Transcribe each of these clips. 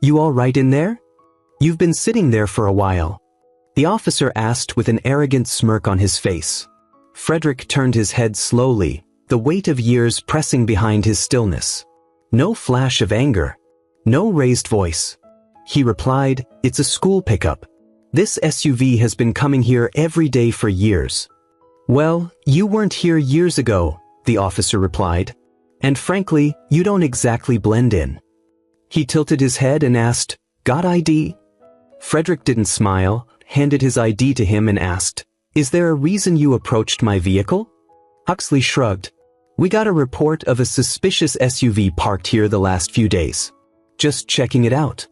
You all right in there? You've been sitting there for a while. The officer asked with an arrogant smirk on his face. Frederick turned his head slowly, the weight of years pressing behind his stillness. No flash of anger. No raised voice. He replied, "It's a school pickup. This SUV has been coming here every day for years." "Well, you weren't here years ago," the officer replied. "And frankly, you don't exactly blend in." He tilted his head and asked, "Got ID?" Frederick didn't smile, handed his ID to him and asked, "Is there a reason you approached my vehicle?" Huxley shrugged. "We got a report of a suspicious SUV parked here the last few days. Just checking it out."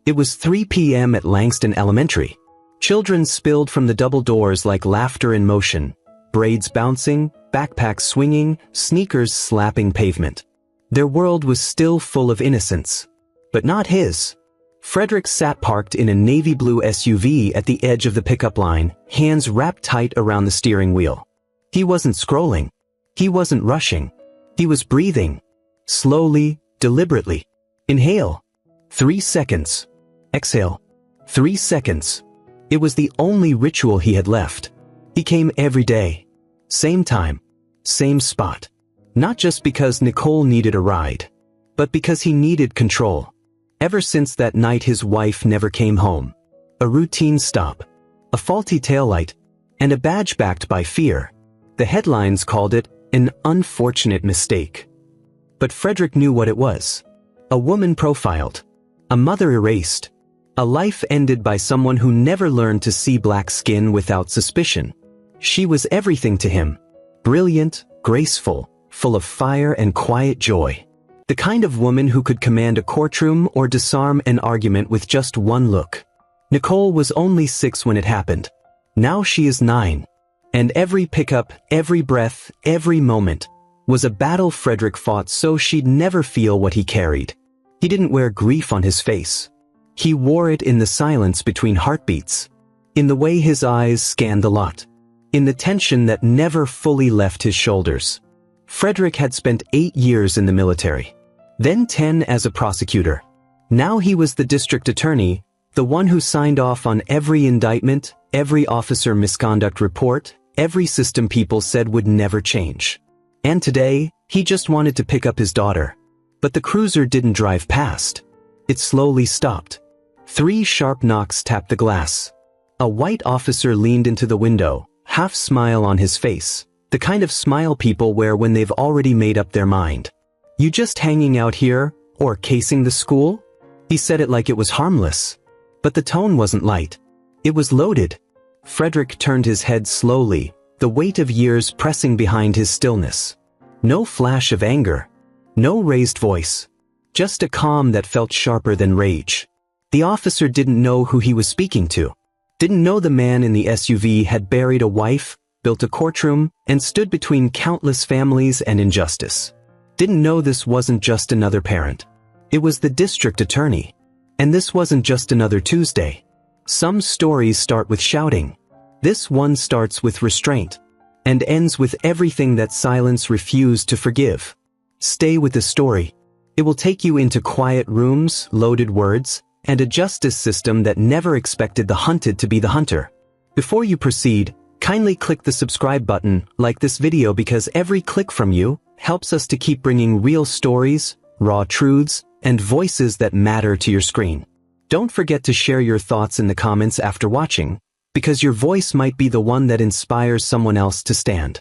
It was 3 p.m. at Langston Elementary. Children spilled from the double doors like laughter in motion, braids bouncing, backpacks swinging, sneakers slapping pavement. Their world was still full of innocence. But not his. Frederick sat parked in a navy blue SUV at the edge of the pickup line, hands wrapped tight around the steering wheel. He wasn't scrolling. He wasn't rushing. He was breathing. Slowly, deliberately. Inhale. 3 seconds. Exhale. 3 seconds. It was the only ritual he had left. He came every day. Same time. Same spot. Not just because Nicole needed a ride, but because he needed control. Ever since that night his wife never came home. A routine stop. A faulty taillight. And a badge backed by fear. The headlines called it an unfortunate mistake. But Frederick knew what it was. A woman profiled. A mother erased. A life ended by someone who never learned to see black skin without suspicion. She was everything to him. Brilliant, graceful, full of fire and quiet joy. The kind of woman who could command a courtroom or disarm an argument with just one look. Nicole was only 6 when it happened. Now she is 9. And every pickup, every breath, every moment was a battle Frederick fought so she'd never feel what he carried. He didn't wear grief on his face. He wore it in the silence between heartbeats. In the way his eyes scanned the lot. In the tension that never fully left his shoulders. Frederick had spent 8 years in the military. Then 10 as a prosecutor. Now he was the district attorney, the one who signed off on every indictment, every officer misconduct report, every system people said would never change. And today, he just wanted to pick up his daughter. But the cruiser didn't drive past. It slowly stopped. 3 sharp knocks tapped the glass. A white officer leaned into the window, half smile on his face, the kind of smile people wear when they've already made up their mind. "You just hanging out here, or casing the school?" He said it like it was harmless. But the tone wasn't light. It was loaded. Frederick turned his head slowly, the weight of years pressing behind his stillness. No flash of anger. No raised voice. Just a calm that felt sharper than rage. The officer didn't know who he was speaking to. Didn't know the man in the SUV had buried a wife, built a courtroom, and stood between countless families and injustice. Didn't know this wasn't just another parent. It was the district attorney. And this wasn't just another Tuesday. Some stories start with shouting. This one starts with restraint. And ends with everything that silence refused to forgive. Stay with the story. It will take you into quiet rooms, loaded words, and a justice system that never expected the hunted to be the hunter. Before you proceed, kindly click the subscribe button, like this video, because every click from you helps us to keep bringing real stories, raw truths, and voices that matter to your screen. Don't forget to share your thoughts in the comments after watching, because your voice might be the one that inspires someone else to stand.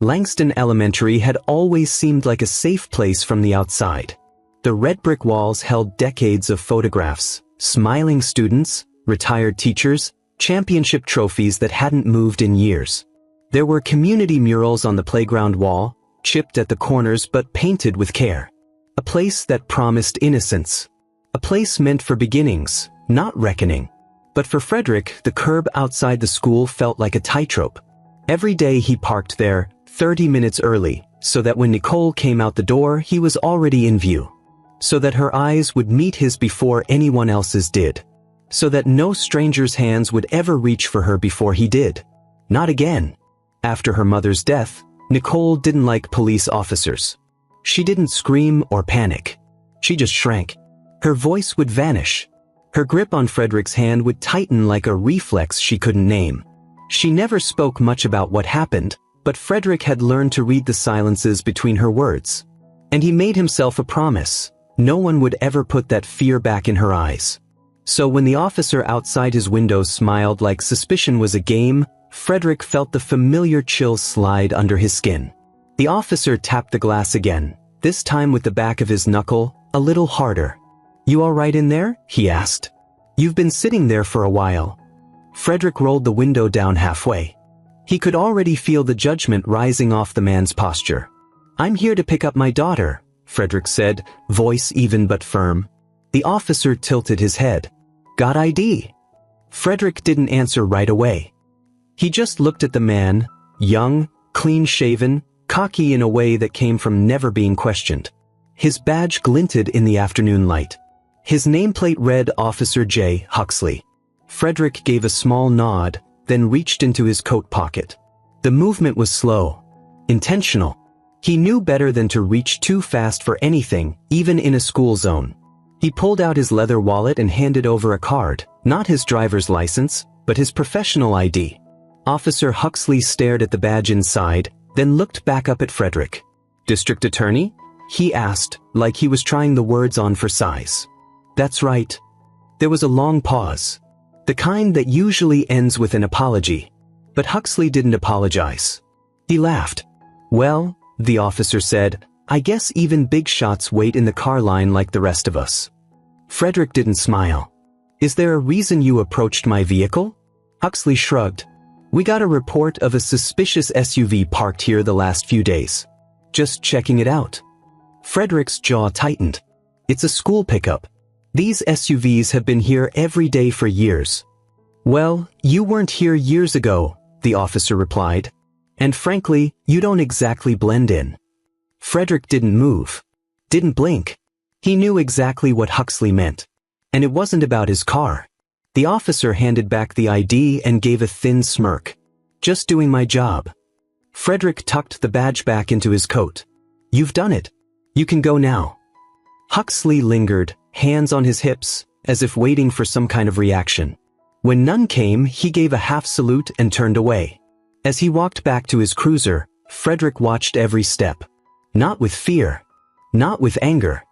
Langston Elementary had always seemed like a safe place from the outside. The red brick walls held decades of photographs, smiling students, retired teachers, championship trophies that hadn't moved in years. There were community murals on the playground wall, chipped at the corners but painted with care. A place that promised innocence. A place meant for beginnings, not reckoning. But for Frederick, the curb outside the school felt like a tightrope. Every day he parked there, 30 minutes early, so that when Nicole came out the door, he was already in view. So that her eyes would meet his before anyone else's did. So that no stranger's hands would ever reach for her before he did. Not again. After her mother's death, Nicole didn't like police officers. She didn't scream or panic. She just shrank. Her voice would vanish. Her grip on Frederick's hand would tighten like a reflex she couldn't name. She never spoke much about what happened, but Frederick had learned to read the silences between her words. And he made himself a promise: no one would ever put that fear back in her eyes. So when the officer outside his window smiled like suspicion was a game, Frederick felt the familiar chill slide under his skin. The officer tapped the glass again, this time with the back of his knuckle, a little harder. "You all right in there?" he asked. "You've been sitting there for a while." Frederick rolled the window down halfway. He could already feel the judgment rising off the man's posture. "I'm here to pick up my daughter," Frederick said, voice even but firm. The officer tilted his head. "Got ID?" Frederick didn't answer right away. He just looked at the man, young, clean-shaven, cocky in a way that came from never being questioned. His badge glinted in the afternoon light. His nameplate read Officer J. Huxley. Frederick gave a small nod, then reached into his coat pocket. The movement was slow, intentional. He knew better than to reach too fast for anything, even in a school zone. He pulled out his leather wallet and handed over a card, not his driver's license, but his professional ID. Officer Huxley stared at the badge inside, then looked back up at Frederick. "District Attorney?" he asked, like he was trying the words on for size. "That's right." There was a long pause. The kind that usually ends with an apology. But Huxley didn't apologize. He laughed. "Well," the officer said, "I guess even big shots wait in the car line like the rest of us." Frederick didn't smile. "Is there a reason you approached my vehicle?" Huxley shrugged. "We got a report of a suspicious SUV parked here the last few days. Just checking it out." Frederick's jaw tightened. "It's a school pickup. These SUVs have been here every day for years." "Well, you weren't here years ago," the officer replied. "And frankly, you don't exactly blend in." Frederick didn't move. Didn't blink. He knew exactly what Huxley meant. And it wasn't about his car. The officer handed back the ID and gave a thin smirk. "Just doing my job." Frederick tucked the badge back into his coat. "You've done it. You can go now." Huxley lingered, hands on his hips, as if waiting for some kind of reaction. When none came, he gave a half salute and turned away. As he walked back to his cruiser, Frederick watched every step. Not with fear. Not with anger.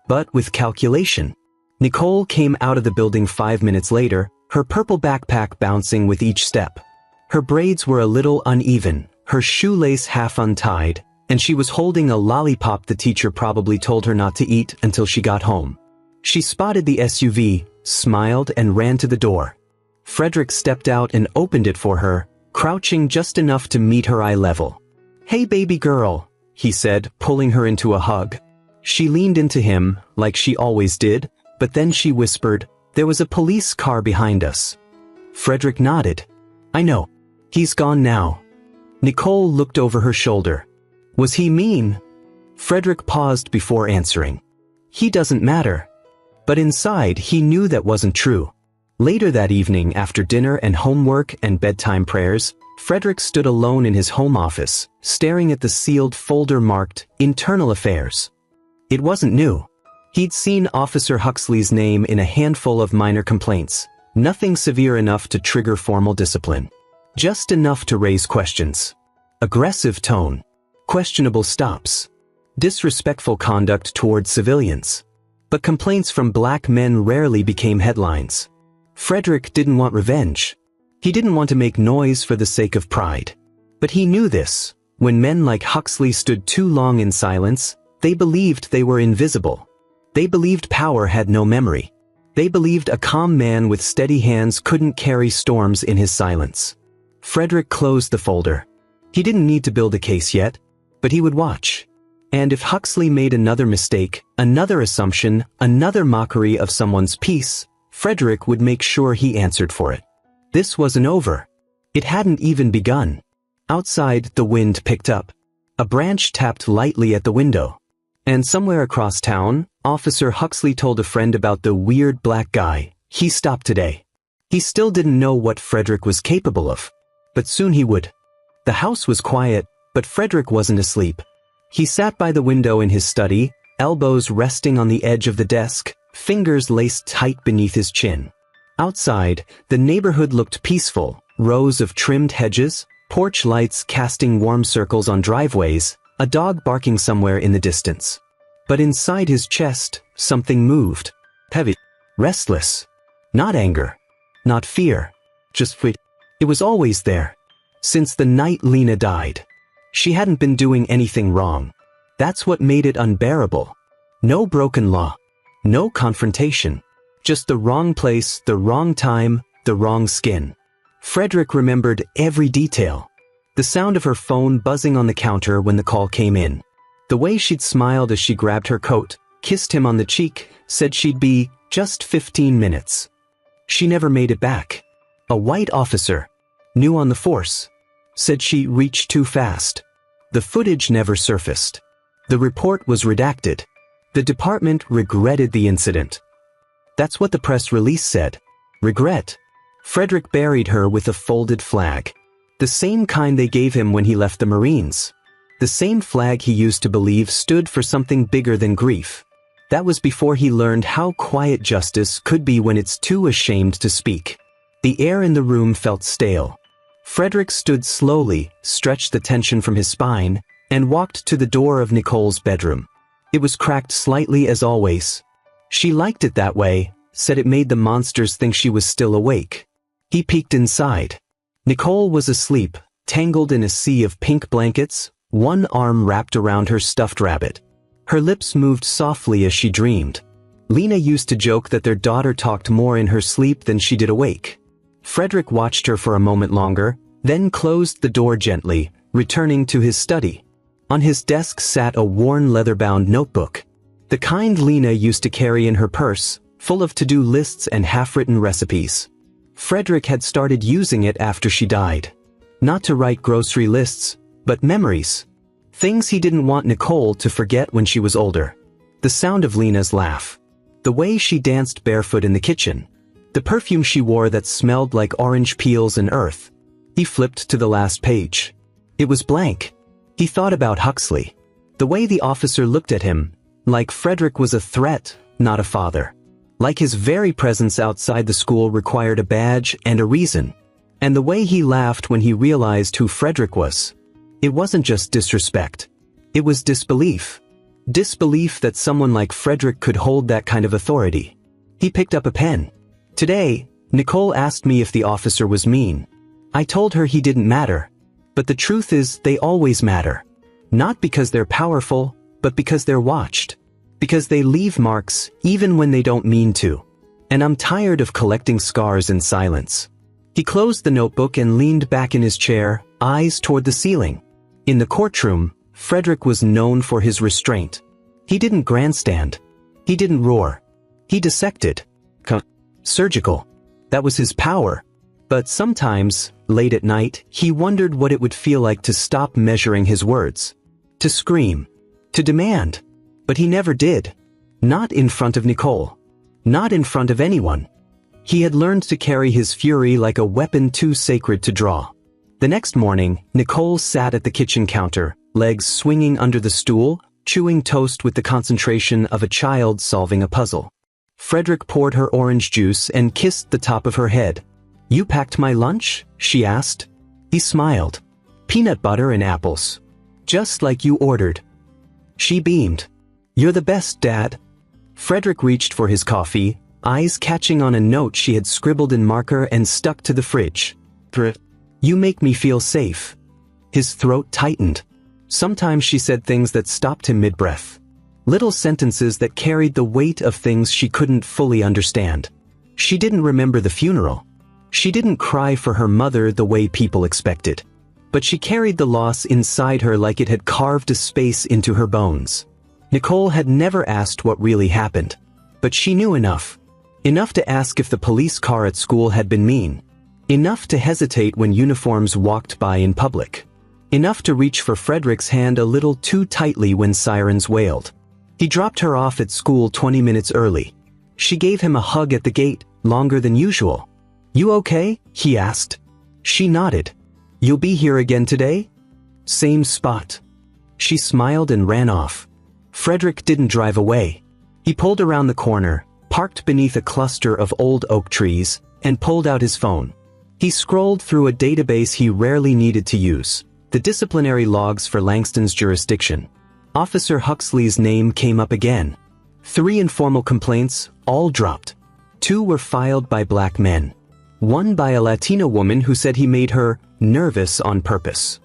But with calculation. Nicole came out of the building 5 minutes later, her purple backpack bouncing with each step. Her braids were a little uneven, her shoelace half untied, and she was holding a lollipop the teacher probably told her not to eat until she got home. She spotted the SUV, smiled, and ran to the door. Frederick stepped out and opened it for her, crouching just enough to meet her eye level. "Hey baby girl," he said, pulling her into a hug. She leaned into him, like she always did, but then she whispered, "There was a police car behind us." Frederick nodded. "I know. He's gone now." Nicole looked over her shoulder. "Was he mean?" Frederick paused before answering. "He doesn't matter." But inside, he knew that wasn't true. Later that evening, after dinner and homework and bedtime prayers, Frederick stood alone in his home office, staring at the sealed folder marked Internal Affairs. It wasn't new. He'd seen Officer Huxley's name in a handful of minor complaints, nothing severe enough to trigger formal discipline. Just enough to raise questions. Aggressive tone. Questionable stops. Disrespectful conduct toward civilians. But complaints from black men rarely became headlines. Frederick didn't want revenge. He didn't want to make noise for the sake of pride. But he knew this. When men like Huxley stood too long in silence, they believed they were invisible. They believed power had no memory. They believed a calm man with steady hands couldn't carry storms in his silence. Frederick closed the folder. He didn't need to build a case yet, but he would watch. And if Huxley made another mistake, another assumption, another mockery of someone's peace, Frederick would make sure he answered for it. This wasn't over. It hadn't even begun. Outside, the wind picked up. A branch tapped lightly at the window. And somewhere across town, Officer Huxley told a friend about the weird black guy. He stopped today. He still didn't know what Frederick was capable of. But soon he would. The house was quiet, but Frederick wasn't asleep. He sat by the window in his study, elbows resting on the edge of the desk, fingers laced tight beneath his chin. Outside, the neighborhood looked peaceful, rows of trimmed hedges, porch lights casting warm circles on driveways, a dog barking somewhere in the distance. But inside his chest, something moved. Heavy. Restless. Not anger. Not fear. Just fear. It was always there. Since the night Lena died. She hadn't been doing anything wrong. That's what made it unbearable. No broken law. No confrontation. Just the wrong place, the wrong time, the wrong skin. Frederick remembered every detail. The sound of her phone buzzing on the counter when the call came in. The way she'd smiled as she grabbed her coat, kissed him on the cheek, said she'd be just 15 minutes. She never made it back. A white officer, new on the force, said she reached too fast. The footage never surfaced. The report was redacted. The department regretted the incident. That's what the press release said. Regret. Frederick buried her with a folded flag. The same kind they gave him when he left the Marines. The same flag he used to believe stood for something bigger than grief. That was before he learned how quiet justice could be when it's too ashamed to speak. The air in the room felt stale. Frederick stood slowly, stretched the tension from his spine, and walked to the door of Nicole's bedroom. It was cracked slightly as always. She liked it that way, said it made the monsters think she was still awake. He peeked inside. Nicole was asleep, tangled in a sea of pink blankets, one arm wrapped around her stuffed rabbit. Her lips moved softly as she dreamed. Lena used to joke that their daughter talked more in her sleep than she did awake. Frederick watched her for a moment longer, then closed the door gently, returning to his study. On his desk sat a worn leather-bound notebook. The kind Lena used to carry in her purse, full of to-do lists and half-written recipes. Frederick had started using it after she died. Not to write grocery lists, but memories. Things he didn't want Nicole to forget when she was older. The sound of Lena's laugh. The way she danced barefoot in the kitchen. The perfume she wore that smelled like orange peels and earth. He flipped to the last page. It was blank. He thought about Huxley. The way the officer looked at him, like Frederick was a threat, not a father. Like his very presence outside the school required a badge and a reason. And the way he laughed when he realized who Frederick was. It wasn't just disrespect. It was disbelief. Disbelief that someone like Frederick could hold that kind of authority. He picked up a pen. Today, Nicole asked me if the officer was mean. I told her he didn't matter. But the truth is they always matter. Not because they're powerful, but because they're watched. Because they leave marks even when they don't mean to. And I'm tired of collecting scars in silence. He closed the notebook and leaned back in his chair, eyes toward the ceiling. In the courtroom, Frederick was known for his restraint. He didn't grandstand. He didn't roar. He dissected. Surgical. That was his power. But sometimes, late at night, he wondered what it would feel like to stop measuring his words. To scream. To demand. But he never did. Not in front of Nicole. Not in front of anyone. He had learned to carry his fury like a weapon too sacred to draw. The next morning, Nicole sat at the kitchen counter, legs swinging under the stool, chewing toast with the concentration of a child solving a puzzle. Frederick poured her orange juice and kissed the top of her head. "You packed my lunch?" she asked. He smiled. "Peanut butter and apples. Just like you ordered." She beamed. "You're the best, Dad." Frederick reached for his coffee, eyes catching on a note she had scribbled in marker and stuck to the fridge. "You make me feel safe." His throat tightened. Sometimes she said things that stopped him mid-breath. Little sentences that carried the weight of things she couldn't fully understand. She didn't remember the funeral. She didn't cry for her mother the way people expected. But she carried the loss inside her like it had carved a space into her bones. Nicole had never asked what really happened. But she knew enough. Enough to ask if the police car at school had been mean. Enough to hesitate when uniforms walked by in public. Enough to reach for Frederick's hand a little too tightly when sirens wailed. He dropped her off at school 20 minutes early. She gave him a hug at the gate, longer than usual. "You okay?" he asked. She nodded. "You'll be here again today?" "Same spot." She smiled and ran off. Frederick didn't drive away. He pulled around the corner, parked beneath a cluster of old oak trees, and pulled out his phone. He scrolled through a database he rarely needed to use, the disciplinary logs for Langston's jurisdiction. Officer Huxley's name came up again. 3 informal complaints, all dropped. 2 were filed by black men. 1 by a Latina woman who said he made her nervous on purpose.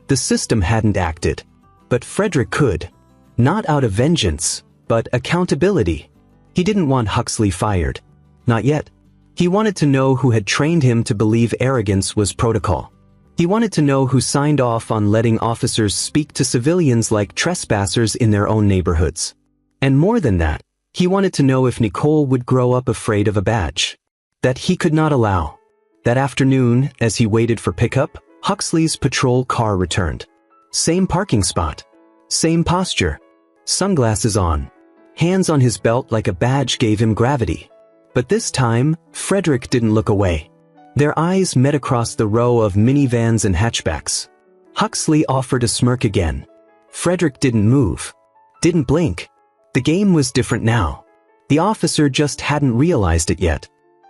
The system hadn't acted, but Frederick could. Not out of vengeance, but accountability. He didn't want Huxley fired. Not yet. He wanted to know who had trained him to believe arrogance was protocol. He wanted to know who signed off on letting officers speak to civilians like trespassers in their own neighborhoods. And more than that, he wanted to know if Nicole would grow up afraid of a badge. That he could not allow. That afternoon, as he waited for pickup, Huxley's patrol car returned. Same parking spot. Same posture. Sunglasses on. Hands on his belt like a badge gave him gravity. But this time, Frederick didn't look away. Their eyes met across the row of minivans and hatchbacks. Huxley offered a smirk again. Frederick didn't move. Didn't blink. The game was different now. The officer just hadn't realized it yet.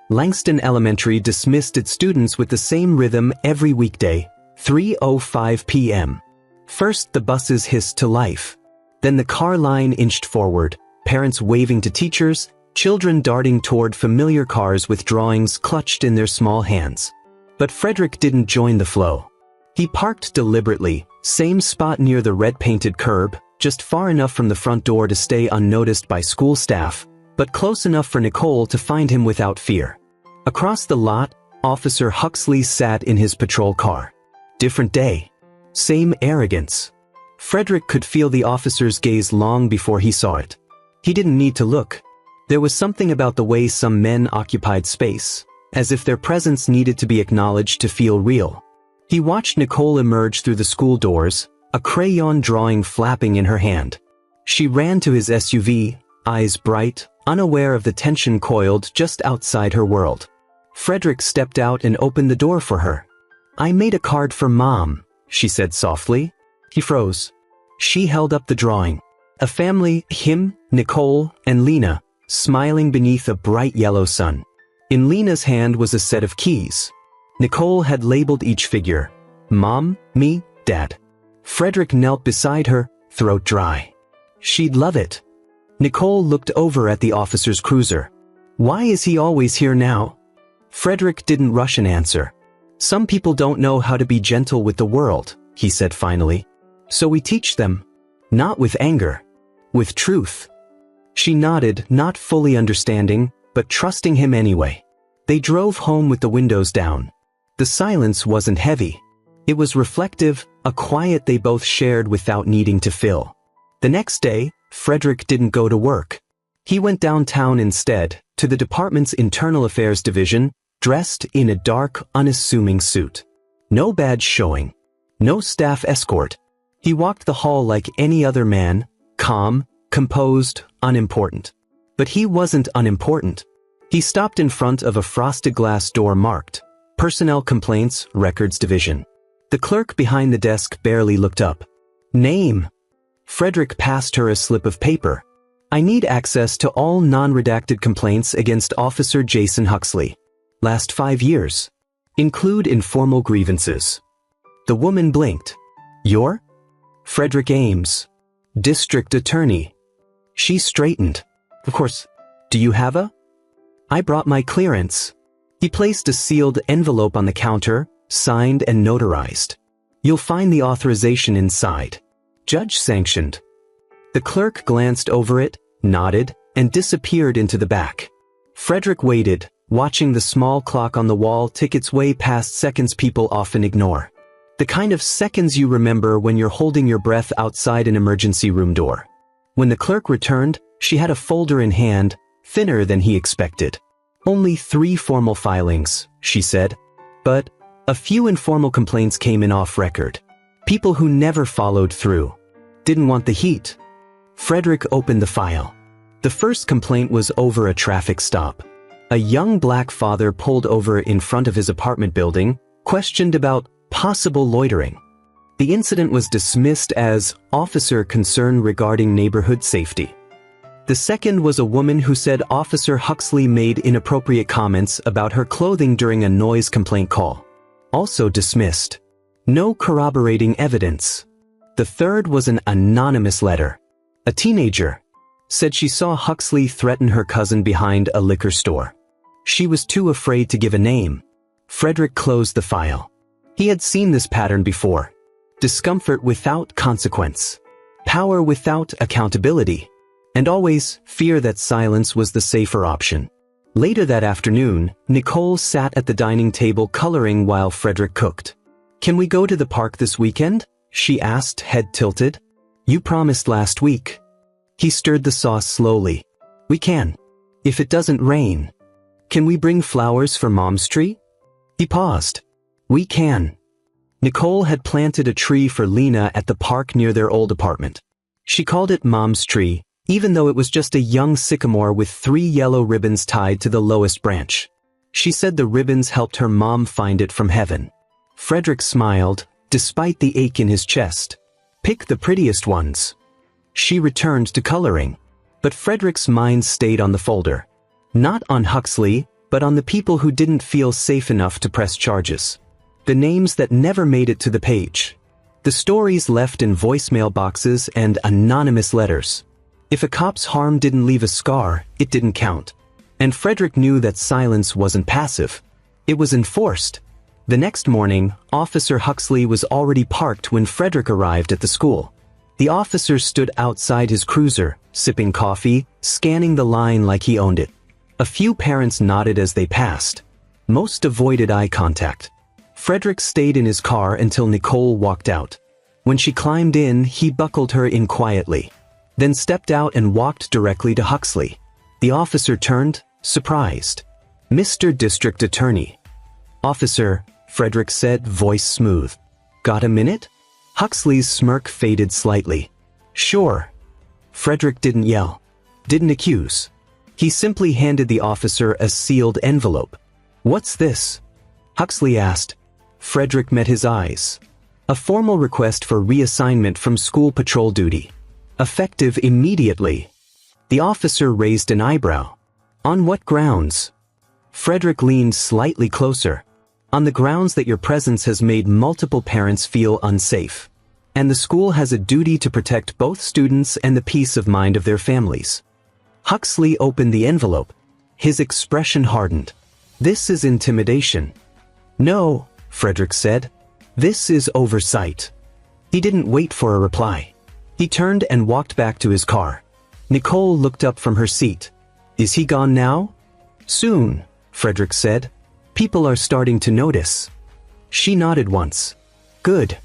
Langston Elementary dismissed its students with the same rhythm every weekday, 3:05 p.m. First the buses hissed to life. Then the car line inched forward, parents waving to teachers, children darting toward familiar cars with drawings clutched in their small hands. But Frederick didn't join the flow. He parked deliberately, same spot near the red-painted curb, just far enough from the front door to stay unnoticed by school staff, but close enough for Nicole to find him without fear. Across the lot, Officer Huxley sat in his patrol car. Different day. Same arrogance. Frederick could feel the officer's gaze long before he saw it. He didn't need to look. There was something about the way some men occupied space, as if their presence needed to be acknowledged to feel real. He watched Nicole emerge through the school doors, a crayon drawing flapping in her hand. She ran to his SUV, eyes bright, unaware of the tension coiled just outside her world. Frederick stepped out and opened the door for her. "I made a card for Mom," she said softly. He froze. She held up the drawing. A family, him, Nicole, and Lena, smiling beneath a bright yellow sun. In Lena's hand was a set of keys. Nicole had labeled each figure. Mom, me, Dad. Frederick knelt beside her, throat dry. She'd love it. Nicole looked over at the officer's cruiser. Why is he always here now? Frederick didn't rush an answer. Some people don't know how to be gentle with the world, he said finally. So we teach them. Not with anger. With truth. She nodded, not fully understanding, but trusting him anyway. They drove home with the windows down. The silence wasn't heavy. It was reflective, a quiet they both shared without needing to fill. The next day, Frederick didn't go to work. He went downtown instead, to the department's internal affairs division, dressed in a dark, unassuming suit. No badge showing. No staff escort. He walked the hall like any other man, calm, composed, unimportant. But he wasn't unimportant. He stopped in front of a frosted glass door marked, Personnel Complaints, Records Division. The clerk behind the desk barely looked up. Name. Frederick passed her a slip of paper. I need access to all non-redacted complaints against Officer Jason Huxley. Last 5 years. Include informal grievances. The woman blinked. You're? Frederick Ames. District Attorney. She straightened. Of course. Do you have a? I brought my clearance. He placed a sealed envelope on the counter, signed and notarized. You'll find the authorization inside. Judge sanctioned. The clerk glanced over it, nodded, and disappeared into the back. Frederick waited, watching the small clock on the wall tick its way past seconds people often ignore. The kind of seconds you remember when you're holding your breath outside an emergency room door. When the clerk returned, she had a folder in hand, thinner than he expected. Only 3 formal filings, she said. But a few informal complaints came in off record. People who never followed through. Didn't want the heat. Frederick opened the file. The first complaint was over a traffic stop. A young black father pulled over in front of his apartment building, questioned about possible loitering. The incident was dismissed as officer concern regarding neighborhood safety. The second was a woman who said Officer Huxley made inappropriate comments about her clothing during a noise complaint call. Also dismissed. No corroborating evidence. The third was an anonymous letter. A teenager said she saw Huxley threaten her cousin behind a liquor store. She was too afraid to give a name. Frederick closed the file. He had seen this pattern before. Discomfort without consequence. Power without accountability. And always fear that silence was the safer option. Later that afternoon, Nicole sat at the dining table coloring while Frederick cooked. "Can we go to the park this weekend?" she asked, head tilted. "You promised last week." He stirred the sauce slowly. "We can. If it doesn't rain. Can we bring flowers for Mom's tree?" He paused. "We can." Nicole had planted a tree for Lena at the park near their old apartment. She called it Mom's tree, even though it was just a young sycamore with 3 yellow ribbons tied to the lowest branch. She said the ribbons helped her mom find it from heaven. Frederick smiled, despite the ache in his chest. "Pick the prettiest ones." She returned to coloring. But Frederick's mind stayed on the folder. Not on Huxley, but on the people who didn't feel safe enough to press charges. The names that never made it to the page. The stories left in voicemail boxes and anonymous letters. If a cop's harm didn't leave a scar, it didn't count. And Frederick knew that silence wasn't passive. It was enforced. The next morning, Officer Huxley was already parked when Frederick arrived at the school. The officer stood outside his cruiser, sipping coffee, scanning the line like he owned it. A few parents nodded as they passed. Most avoided eye contact. Frederick stayed in his car until Nicole walked out. When she climbed in, he buckled her in quietly. Then stepped out and walked directly to Huxley. The officer turned, surprised. "Mr. District Attorney." "Officer," Frederick said, voice smooth. "Got a minute?" Huxley's smirk faded slightly. "Sure." Frederick didn't yell. Didn't accuse. He simply handed the officer a sealed envelope. "What's this?" Huxley asked. Frederick met his eyes. "A formal request for reassignment from school patrol duty. Effective immediately." The officer raised an eyebrow. "On what grounds?" Frederick leaned slightly closer. "On the grounds that your presence has made multiple parents feel unsafe. And the school has a duty to protect both students and the peace of mind of their families." Huxley opened the envelope. His expression hardened. "This is intimidation." "No," Frederick said. "This is oversight." He didn't wait for a reply. He turned and walked back to his car. Nicole looked up from her seat. "Is he gone now?" "Soon," Frederick said. "People are starting to notice." She nodded once. "Good."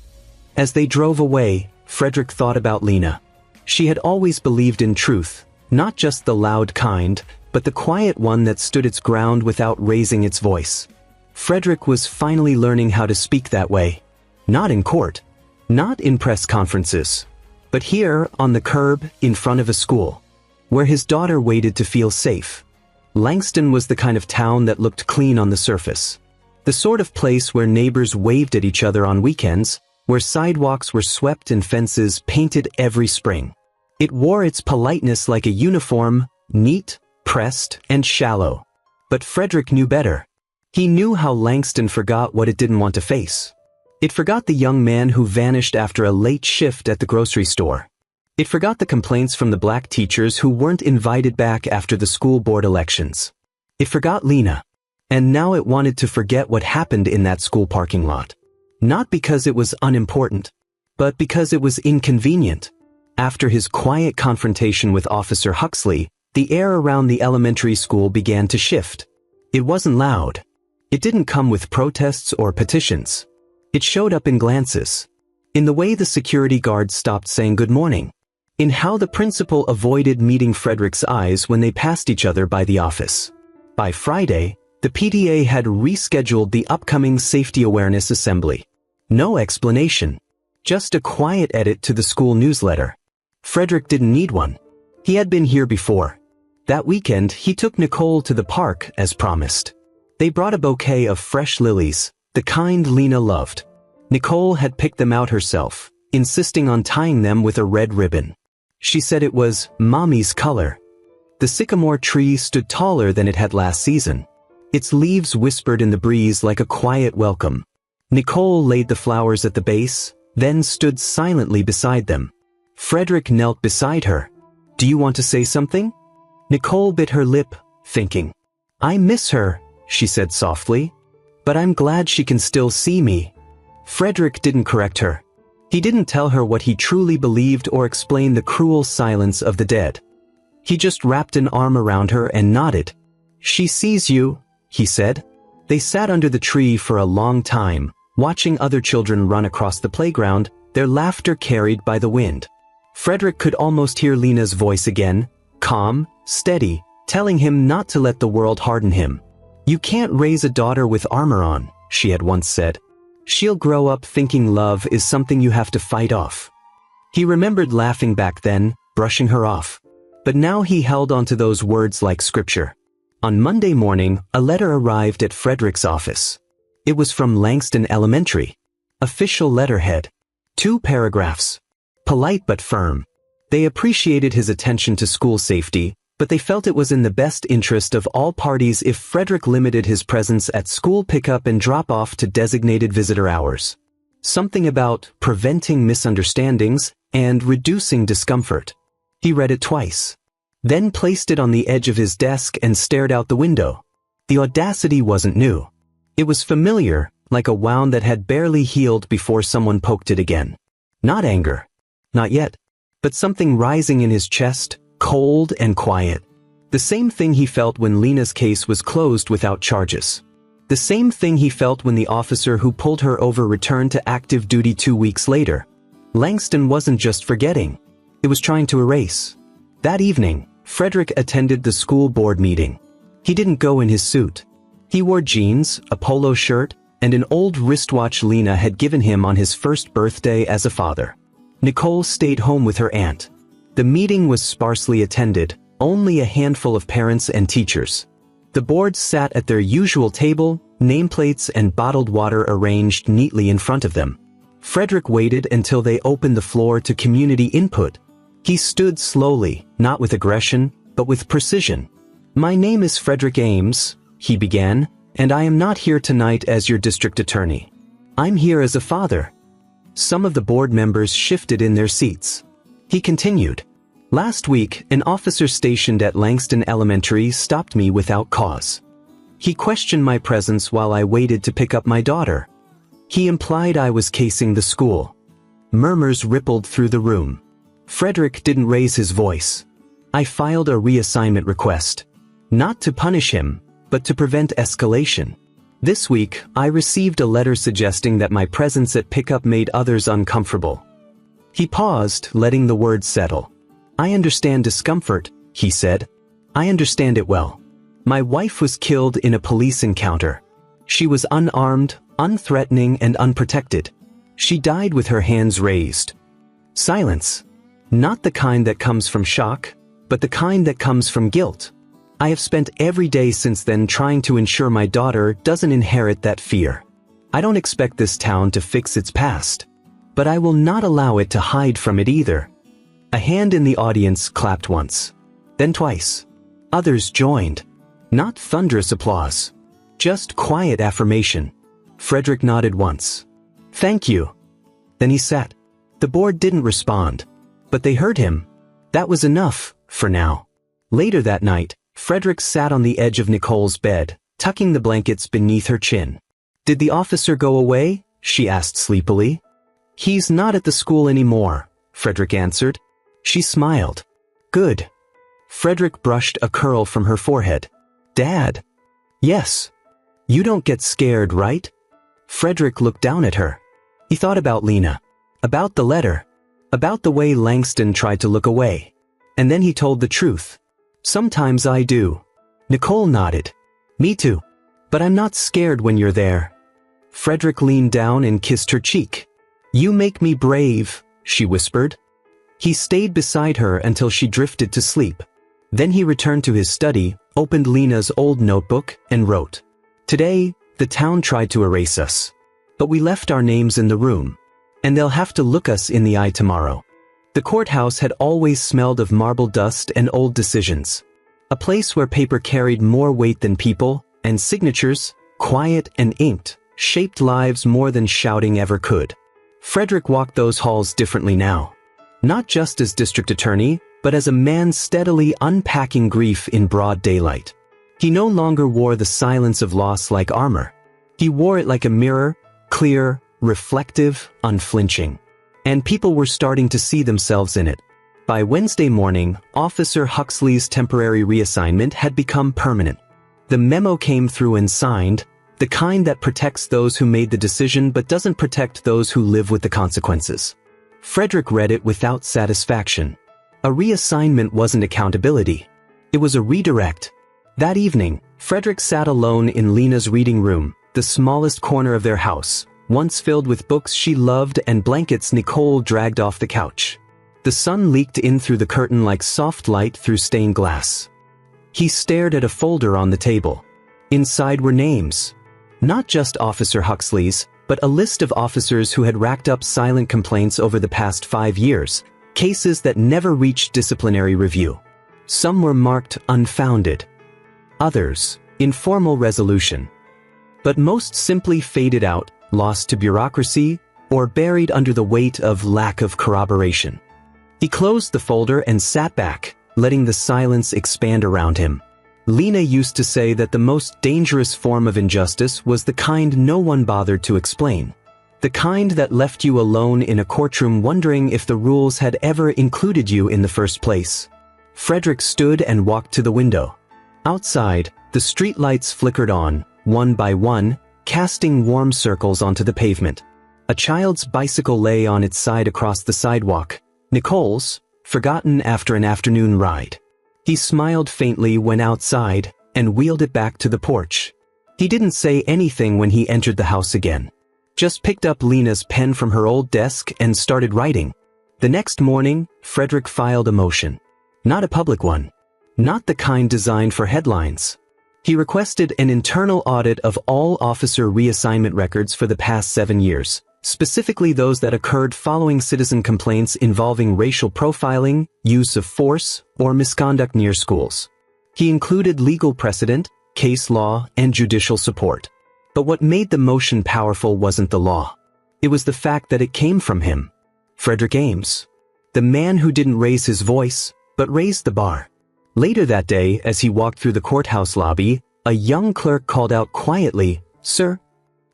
As they drove away, Frederick thought about Lena. She had always believed in truth, not just the loud kind, but the quiet one that stood its ground without raising its voice. Frederick was finally learning how to speak that way. Not in court. Not in press conferences. But here, on the curb, in front of a school, where his daughter waited to feel safe. Langston was the kind of town that looked clean on the surface. The sort of place where neighbors waved at each other on weekends, where sidewalks were swept and fences painted every spring. It wore its politeness like a uniform, neat, pressed, and shallow. But Frederick knew better. He knew how Langston forgot what it didn't want to face. It forgot the young man who vanished after a late shift at the grocery store. It forgot the complaints from the black teachers who weren't invited back after the school board elections. It forgot Lena. And now it wanted to forget what happened in that school parking lot. Not because it was unimportant, but because it was inconvenient. After his quiet confrontation with Officer Huxley, the air around the elementary school began to shift. It wasn't loud. It didn't come with protests or petitions. It showed up in glances. In the way the security guards stopped saying good morning. In how the principal avoided meeting Frederick's eyes when they passed each other by the office. By Friday, the PTA had rescheduled the upcoming Safety Awareness Assembly. No explanation. Just a quiet edit to the school newsletter. Frederick didn't need one. He had been here before. That weekend, he took Nicole to the park as promised. They brought a bouquet of fresh lilies, the kind Lena loved. Nicole had picked them out herself, insisting on tying them with a red ribbon. She said it was Mommy's color, The sycamore tree stood taller than it had last season. Its leaves whispered in the breeze like a quiet welcome. Nicole laid the flowers at the base, then stood silently beside them. Frederick knelt beside her. "Do you want to say something?" Nicole bit her lip, thinking. "I miss her," she said softly. "But I'm glad she can still see me." Frederick didn't correct her. He didn't tell her what he truly believed or explain the cruel silence of the dead. He just wrapped an arm around her and nodded. "She sees you," he said. They sat under the tree for a long time, watching other children run across the playground, their laughter carried by the wind. Frederick could almost hear Lena's voice again, calm, steady, telling him not to let the world harden him. "You can't raise a daughter with armor on," she had once said. "She'll grow up thinking love is something you have to fight off." He remembered laughing back then, brushing her off. But now he held onto those words like scripture. On Monday morning, a letter arrived at Frederick's office. It was from Langston Elementary. Official letterhead. 2 paragraphs. Polite but firm. They appreciated his attention to school safety, but they felt it was in the best interest of all parties if Frederick limited his presence at school pickup and drop-off to designated visitor hours. Something about preventing misunderstandings and reducing discomfort. He read it twice, then placed it on the edge of his desk and stared out the window. The audacity wasn't new. It was familiar, like a wound that had barely healed before someone poked it again. Not anger. Not yet. But something rising in his chest, cold and quiet. The same thing he felt when Lena's case was closed without charges. The same thing he felt when the officer who pulled her over returned to active duty 2 weeks later. Langston wasn't just forgetting. It was trying to erase. That evening, Frederick attended the school board meeting. He didn't go in his suit. He wore jeans, a polo shirt, and an old wristwatch Lena had given him on his first birthday as a father. Nicole stayed home with her aunt. The meeting was sparsely attended, only a handful of parents and teachers. The board sat at their usual table, nameplates and bottled water arranged neatly in front of them. Frederick waited until they opened the floor to community input. He stood slowly, not with aggression, but with precision. "My name is Frederick Ames," he began, "and I am not here tonight as your district attorney. I'm here as a father." Some of the board members shifted in their seats. He continued. "Last week, an officer stationed at Langston Elementary stopped me without cause. He questioned my presence while I waited to pick up my daughter. He implied I was casing the school." Murmurs rippled through the room. Frederick didn't raise his voice. "I filed a reassignment request. Not to punish him, but to prevent escalation. This week, I received a letter suggesting that my presence at pickup made others uncomfortable." He paused, letting the words settle. "I understand discomfort," he said. "I understand it well. My wife was killed in a police encounter. She was unarmed, unthreatening, and unprotected. She died with her hands raised." Silence. Not the kind that comes from shock, but the kind that comes from guilt. "I have spent every day since then trying to ensure my daughter doesn't inherit that fear. I don't expect this town to fix its past, but I will not allow it to hide from it either." A hand in the audience clapped once, then twice. Others joined. Not thunderous applause, just quiet affirmation. Frederick nodded once. "Thank you." Then he sat. The board didn't respond, but they heard him. That was enough, for now. Later that night, Frederick sat on the edge of Nicole's bed, tucking the blankets beneath her chin. "Did the officer go away?" she asked sleepily. "He's not at the school anymore," Frederick answered. She smiled. "Good." Frederick brushed a curl from her forehead. "Dad?" "Yes." "You don't get scared, right?" Frederick looked down at her. He thought about Lena, about the letter, about the way Langston tried to look away. And then he told the truth. "Sometimes I do." Nicole nodded. "Me too. But I'm not scared when you're there." Frederick leaned down and kissed her cheek. "You make me brave," she whispered. He stayed beside her until she drifted to sleep. Then he returned to his study, opened Lena's old notebook, and wrote, "Today, the town tried to erase us. But we left our names in the room. And they'll have to look us in the eye tomorrow." The courthouse had always smelled of marble dust and old decisions. A place where paper carried more weight than people, and signatures, quiet and inked, shaped lives more than shouting ever could. Frederick walked those halls differently now. Not just as district attorney, but as a man steadily unpacking grief in broad daylight. He no longer wore the silence of loss like armor. He wore it like a mirror, clear, reflective, unflinching. And people were starting to see themselves in it. By Wednesday morning, Officer Huxley's temporary reassignment had become permanent. The memo came through and signed, the kind that protects those who made the decision but doesn't protect those who live with the consequences. Frederick read it without satisfaction. A reassignment wasn't accountability. It was a redirect. That evening, Frederick sat alone in Lena's reading room, the smallest corner of their house, once filled with books she loved and blankets Nicole dragged off the couch. The sun leaked in through the curtain like soft light through stained glass. He stared at a folder on the table. Inside were names. Not just Officer Huxley's, but a list of officers who had racked up silent complaints over the past 5 years, cases that never reached disciplinary review. Some were marked unfounded. Others, informal resolution. But most simply faded out, lost to bureaucracy, or buried under the weight of lack of corroboration. He closed the folder and sat back, letting the silence expand around him. Lena used to say that the most dangerous form of injustice was the kind no one bothered to explain. The kind that left you alone in a courtroom wondering if the rules had ever included you in the first place. Frederick stood and walked to the window. Outside, the streetlights flickered on, one by one, casting warm circles onto the pavement. A child's bicycle lay on its side across the sidewalk, Nicole's, forgotten after an afternoon ride. He smiled faintly when outside, and wheeled it back to the porch. He didn't say anything when he entered the house again. Just picked up Lena's pen from her old desk and started writing. The next morning, Frederick filed a motion. Not a public one. Not the kind designed for headlines. He requested an internal audit of all officer reassignment records for the past 7 years, specifically those that occurred following citizen complaints involving racial profiling, use of force, or misconduct near schools. He included legal precedent, case law, and judicial support. But what made the motion powerful wasn't the law. It was the fact that it came from him. Frederick Ames. The man who didn't raise his voice, but raised the bar. Later that day, as he walked through the courthouse lobby, a young clerk called out quietly, "Sir?"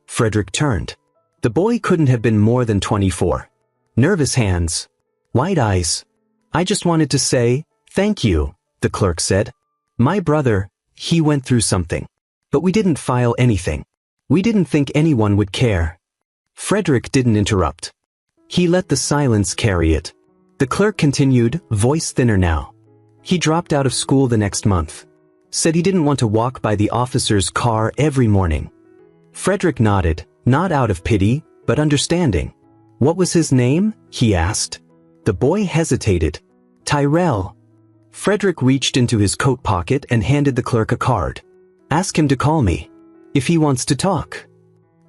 Frederick turned. The boy couldn't have been more than 24. Nervous hands. Wide eyes. "I just wanted to say, thank you," the clerk said. "My brother, he went through something. But we didn't file anything. We didn't think anyone would care." Frederick didn't interrupt. He let the silence carry it. The clerk continued, voice thinner now. He dropped out of school the next month. Said he didn't want to walk by the officer's car every morning. Frederick nodded, not out of pity, but understanding. "What was his name?" he asked. The boy hesitated. "Tyrell." Frederick reached into his coat pocket and handed the clerk a card. "Ask him to call me. If he wants to talk."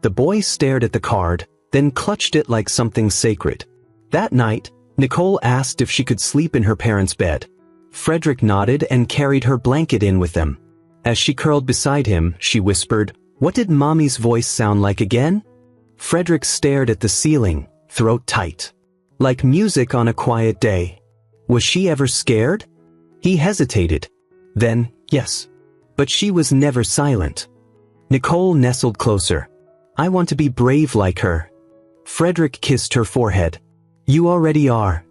The boy stared at the card, then clutched it like something sacred. That night, Nicole asked if she could sleep in her parents' bed. Frederick nodded and carried her blanket in with them. As she curled beside him, she whispered, "What did Mommy's voice sound like again?" Frederick stared at the ceiling, throat tight. Like music on a quiet day. Was she ever scared? He hesitated. Then, yes. But she was never silent. Nicole nestled closer. "I want to be brave like her." Frederick kissed her forehead. "You already are."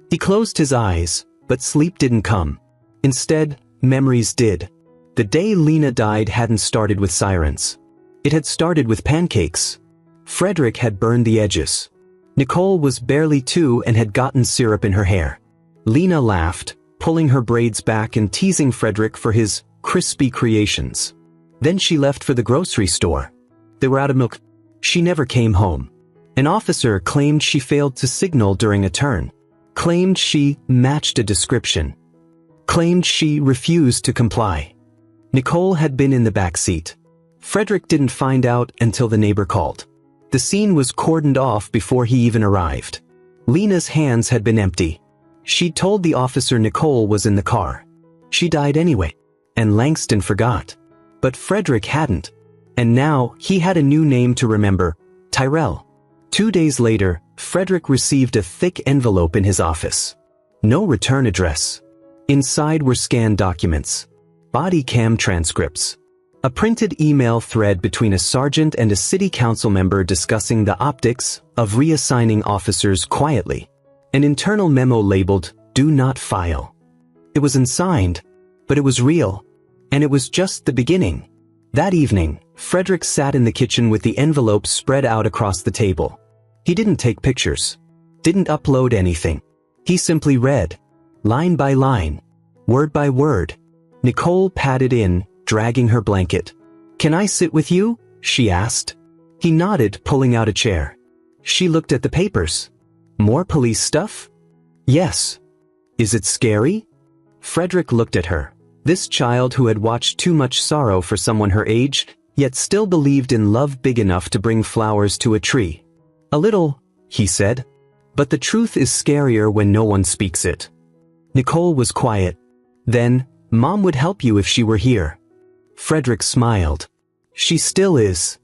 He closed his eyes, but sleep didn't come. Instead, memories did. The day Lena died hadn't started with sirens. It had started with pancakes. Frederick had burned the edges. Nicole was barely 2 and had gotten syrup in her hair. Lena laughed, pulling her braids back and teasing Frederick for his crispy creations. Then she left for the grocery store. They were out of milk. She never came home. An officer claimed she failed to signal during a turn. Claimed she matched a description. Claimed she refused to comply. Nicole had been in the back seat. Frederick didn't find out until the neighbor called. The scene was cordoned off before he even arrived. Lena's hands had been empty. She'd told the officer Nicole was in the car. She died anyway. and Langston forgot. But Frederick hadn't. And now, he had a new name to remember, Tyrell. 2 days later, Frederick received a thick envelope in his office. No return address. Inside were scanned documents, body cam transcripts, a printed email thread between a sergeant and a city council member discussing the optics of reassigning officers quietly, an internal memo labeled, "Do not file." It was unsigned, but it was real, and it was just the beginning. That evening, Frederick sat in the kitchen with the envelope spread out across the table. He didn't take pictures, didn't upload anything. He simply read, line by line, word by word. Nicole padded in, dragging her blanket. "Can I sit with you?" she asked. He nodded, pulling out a chair. She looked at the papers. "More police stuff?" "Yes." "Is it scary?" Frederick looked at her. This child who had watched too much sorrow for someone her age, yet still believed in love big enough to bring flowers to a tree. "A little," he said. "But the truth is scarier when no one speaks it." Nicole was quiet. Then, "Mom would help you if she were here." Frederick smiled. "She still is."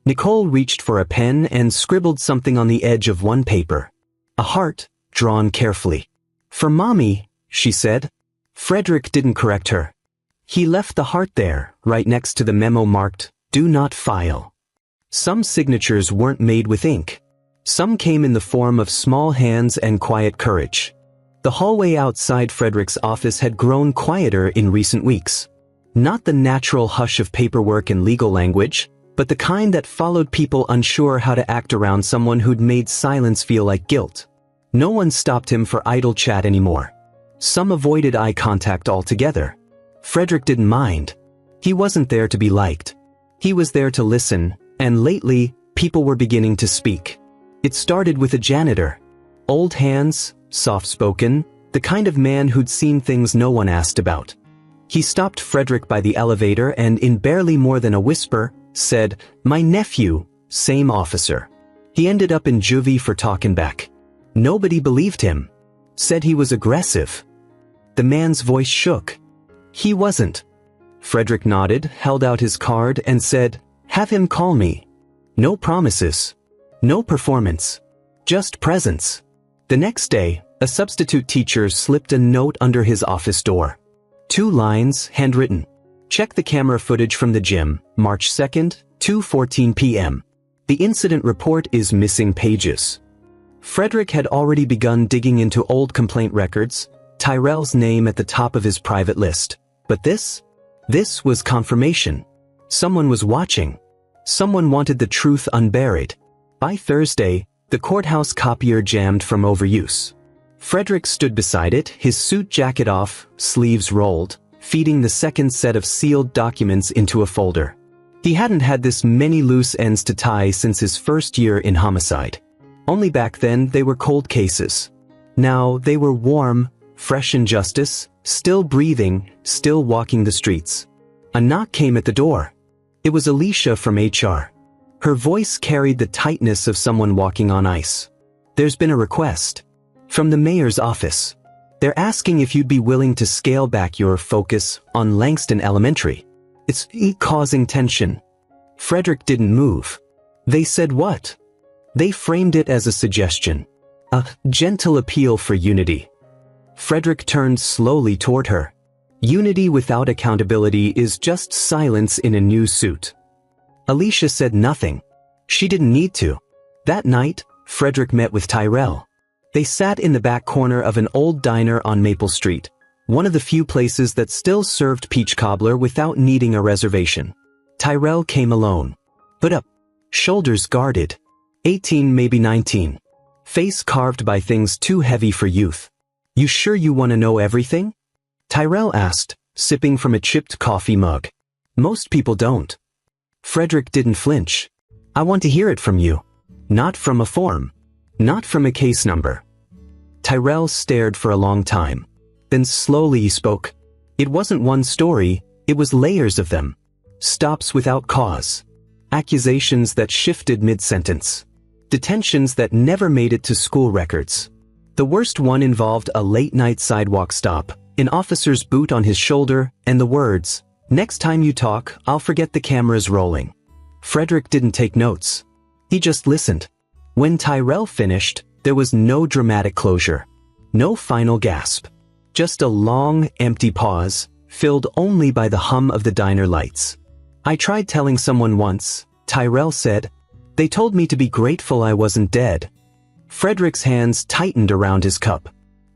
Nicole reached for a pen and scribbled something on the edge of one paper. A heart, drawn carefully. "For Mommy," she said. Frederick didn't correct her. He left the heart there, right next to the memo marked, "Do not file." Some signatures weren't made with ink. Some came in the form of small hands and quiet courage. The hallway outside Frederick's office had grown quieter in recent weeks. Not the natural hush of paperwork and legal language, but the kind that followed people unsure how to act around someone who'd made silence feel like guilt. No one stopped him for idle chat anymore. Some avoided eye contact altogether. Frederick didn't mind. He wasn't there to be liked. He was there to listen, and lately, people were beginning to speak. It started with a janitor. Old hands, soft-spoken, the kind of man who'd seen things no one asked about. He stopped Frederick by the elevator and, in barely more than a whisper, said, "My nephew, same officer." He ended up in juvie for talking back. Nobody believed him. Said he was aggressive. The man's voice shook. He wasn't. Frederick nodded, held out his card, and said, "Have him call me." No promises. No performance. Just presence. The next day, a substitute teacher slipped a note under his office door. 2 lines, handwritten. "Check the camera footage from the gym, March 2nd, 2:14 p.m. The incident report is missing pages." Frederick had already begun digging into old complaint records, Tyrell's name at the top of his private list. But this was confirmation. Someone was watching. Someone wanted the truth unburied. By Thursday, the courthouse copier jammed from overuse. Frederick stood beside it, his suit jacket off, sleeves rolled, feeding the second set of sealed documents into a folder. He hadn't had this many loose ends to tie since his first year in homicide. Only back then they were cold cases. Now they were warm, fresh injustice, still breathing, still walking the streets. A knock came at the door. It was Alicia from HR. Her voice carried the tightness of someone walking on ice. "There's been a request. From the mayor's office. They're asking if you'd be willing to scale back your focus on Langston Elementary. It's causing tension." Frederick didn't move. "They said what?" They framed it as a suggestion. A gentle appeal for unity. Frederick turned slowly toward her. Unity without accountability is just silence in a new suit. Alicia said nothing. She didn't need to. That night, Frederick met with Tyrell. They sat in the back corner of an old diner on Maple Street, one of the few places that still served peach cobbler without needing a reservation. Tyrell came alone. Put up. Shoulders guarded. 18, maybe 19. Face carved by things too heavy for youth. "You sure you want to know everything?" Tyrell asked, sipping from a chipped coffee mug. "Most people don't." Frederick didn't flinch. "I want to hear it from you. Not from a form. Not from a case number." Tyrell stared for a long time. Then slowly he spoke. It wasn't one story, it was layers of them. Stops without cause. Accusations that shifted mid-sentence. Detentions that never made it to school records. The worst one involved a late-night sidewalk stop, an officer's boot on his shoulder, and the words, "Next time you talk, I'll forget the camera's rolling." Frederick didn't take notes. He just listened. When Tyrell finished, there was no dramatic closure. No final gasp. Just a long, empty pause, filled only by the hum of the diner lights. "I tried telling someone once," Tyrell said. "They told me to be grateful I wasn't dead." Frederick's hands tightened around his cup.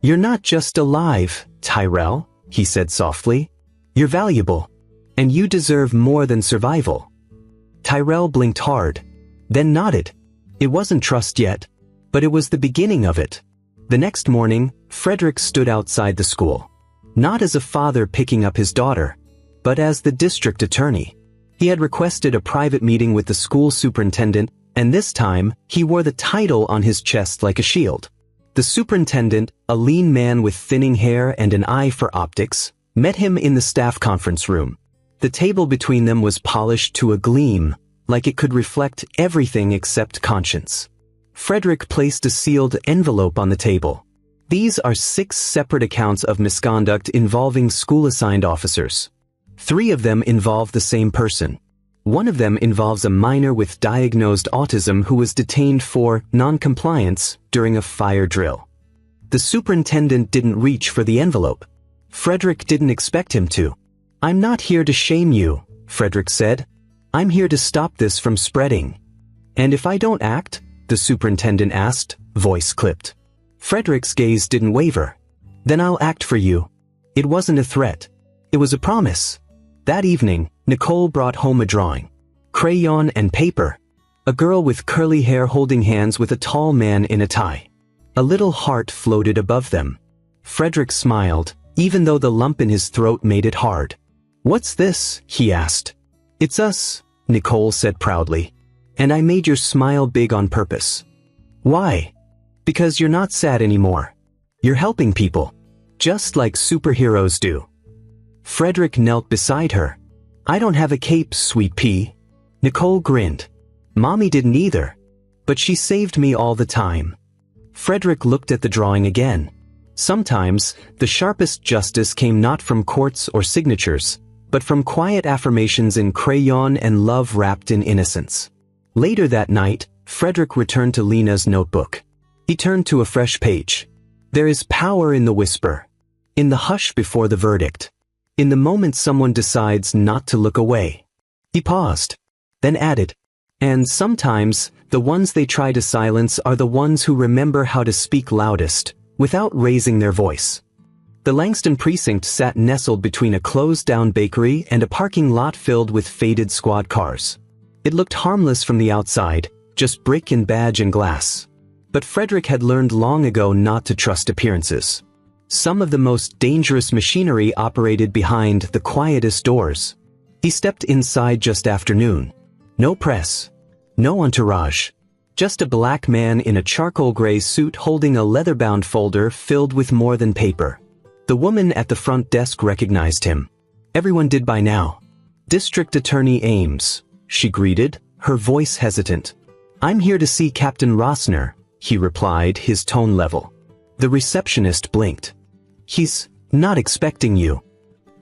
"You're not just alive, Tyrell," he said softly. "You're valuable. And you deserve more than survival." Tyrell blinked hard, then nodded. It wasn't trust yet, but it was the beginning of it. The next morning, Frederick stood outside the school. Not as a father picking up his daughter, but as the district attorney. He had requested a private meeting with the school superintendent, and this time, he wore the title on his chest like a shield. The superintendent, a lean man with thinning hair and an eye for optics, met him in the staff conference room. The table between them was polished to a gleam, like it could reflect everything except conscience. Frederick placed a sealed envelope on the table. "These are 6 separate accounts of misconduct involving school-assigned officers. 3 of them involve the same person. One of them involves a minor with diagnosed autism who was detained for non-compliance during a fire drill." The superintendent didn't reach for the envelope. Frederick didn't expect him to. "I'm not here to shame you," Frederick said. "I'm here to stop this from spreading." "And if I don't act?" the superintendent asked, voice clipped. Frederick's gaze didn't waver. "Then I'll act for you." It wasn't a threat. It was a promise. That evening, Nicole brought home a drawing. Crayon and paper. A girl with curly hair holding hands with a tall man in a tie. A little heart floated above them. Frederick smiled, even though the lump in his throat made it hard. "What's this?" he asked. "It's us," Nicole said proudly. "And I made your smile big on purpose." "Why?" "Because you're not sad anymore. You're helping people. Just like superheroes do." Frederick knelt beside her. "I don't have a cape, sweet pea." Nicole grinned. "Mommy didn't either. But she saved me all the time." Frederick looked at the drawing again. Sometimes, the sharpest justice came not from courts or signatures, but from quiet affirmations in crayon and love wrapped in innocence. Later that night, Frederick returned to Lena's notebook. He turned to a fresh page. There is power in the whisper. In the hush before the verdict. In the moment someone decides not to look away. He paused, then added, "And sometimes, the ones they try to silence are the ones who remember how to speak loudest, without raising their voice." The Langston precinct sat nestled between a closed-down bakery and a parking lot filled with faded squad cars. It looked harmless from the outside, just brick and badge and glass. But Frederick had learned long ago not to trust appearances. Some of the most dangerous machinery operated behind the quietest doors. He stepped inside just after noon. No press. No entourage. Just a black man in a charcoal gray suit holding a leather-bound folder filled with more than paper. The woman at the front desk recognized him. Everyone did by now. "District Attorney Ames," she greeted, her voice hesitant. "I'm here to see Captain Rossner," he replied, his tone level. The receptionist blinked. "He's not expecting you."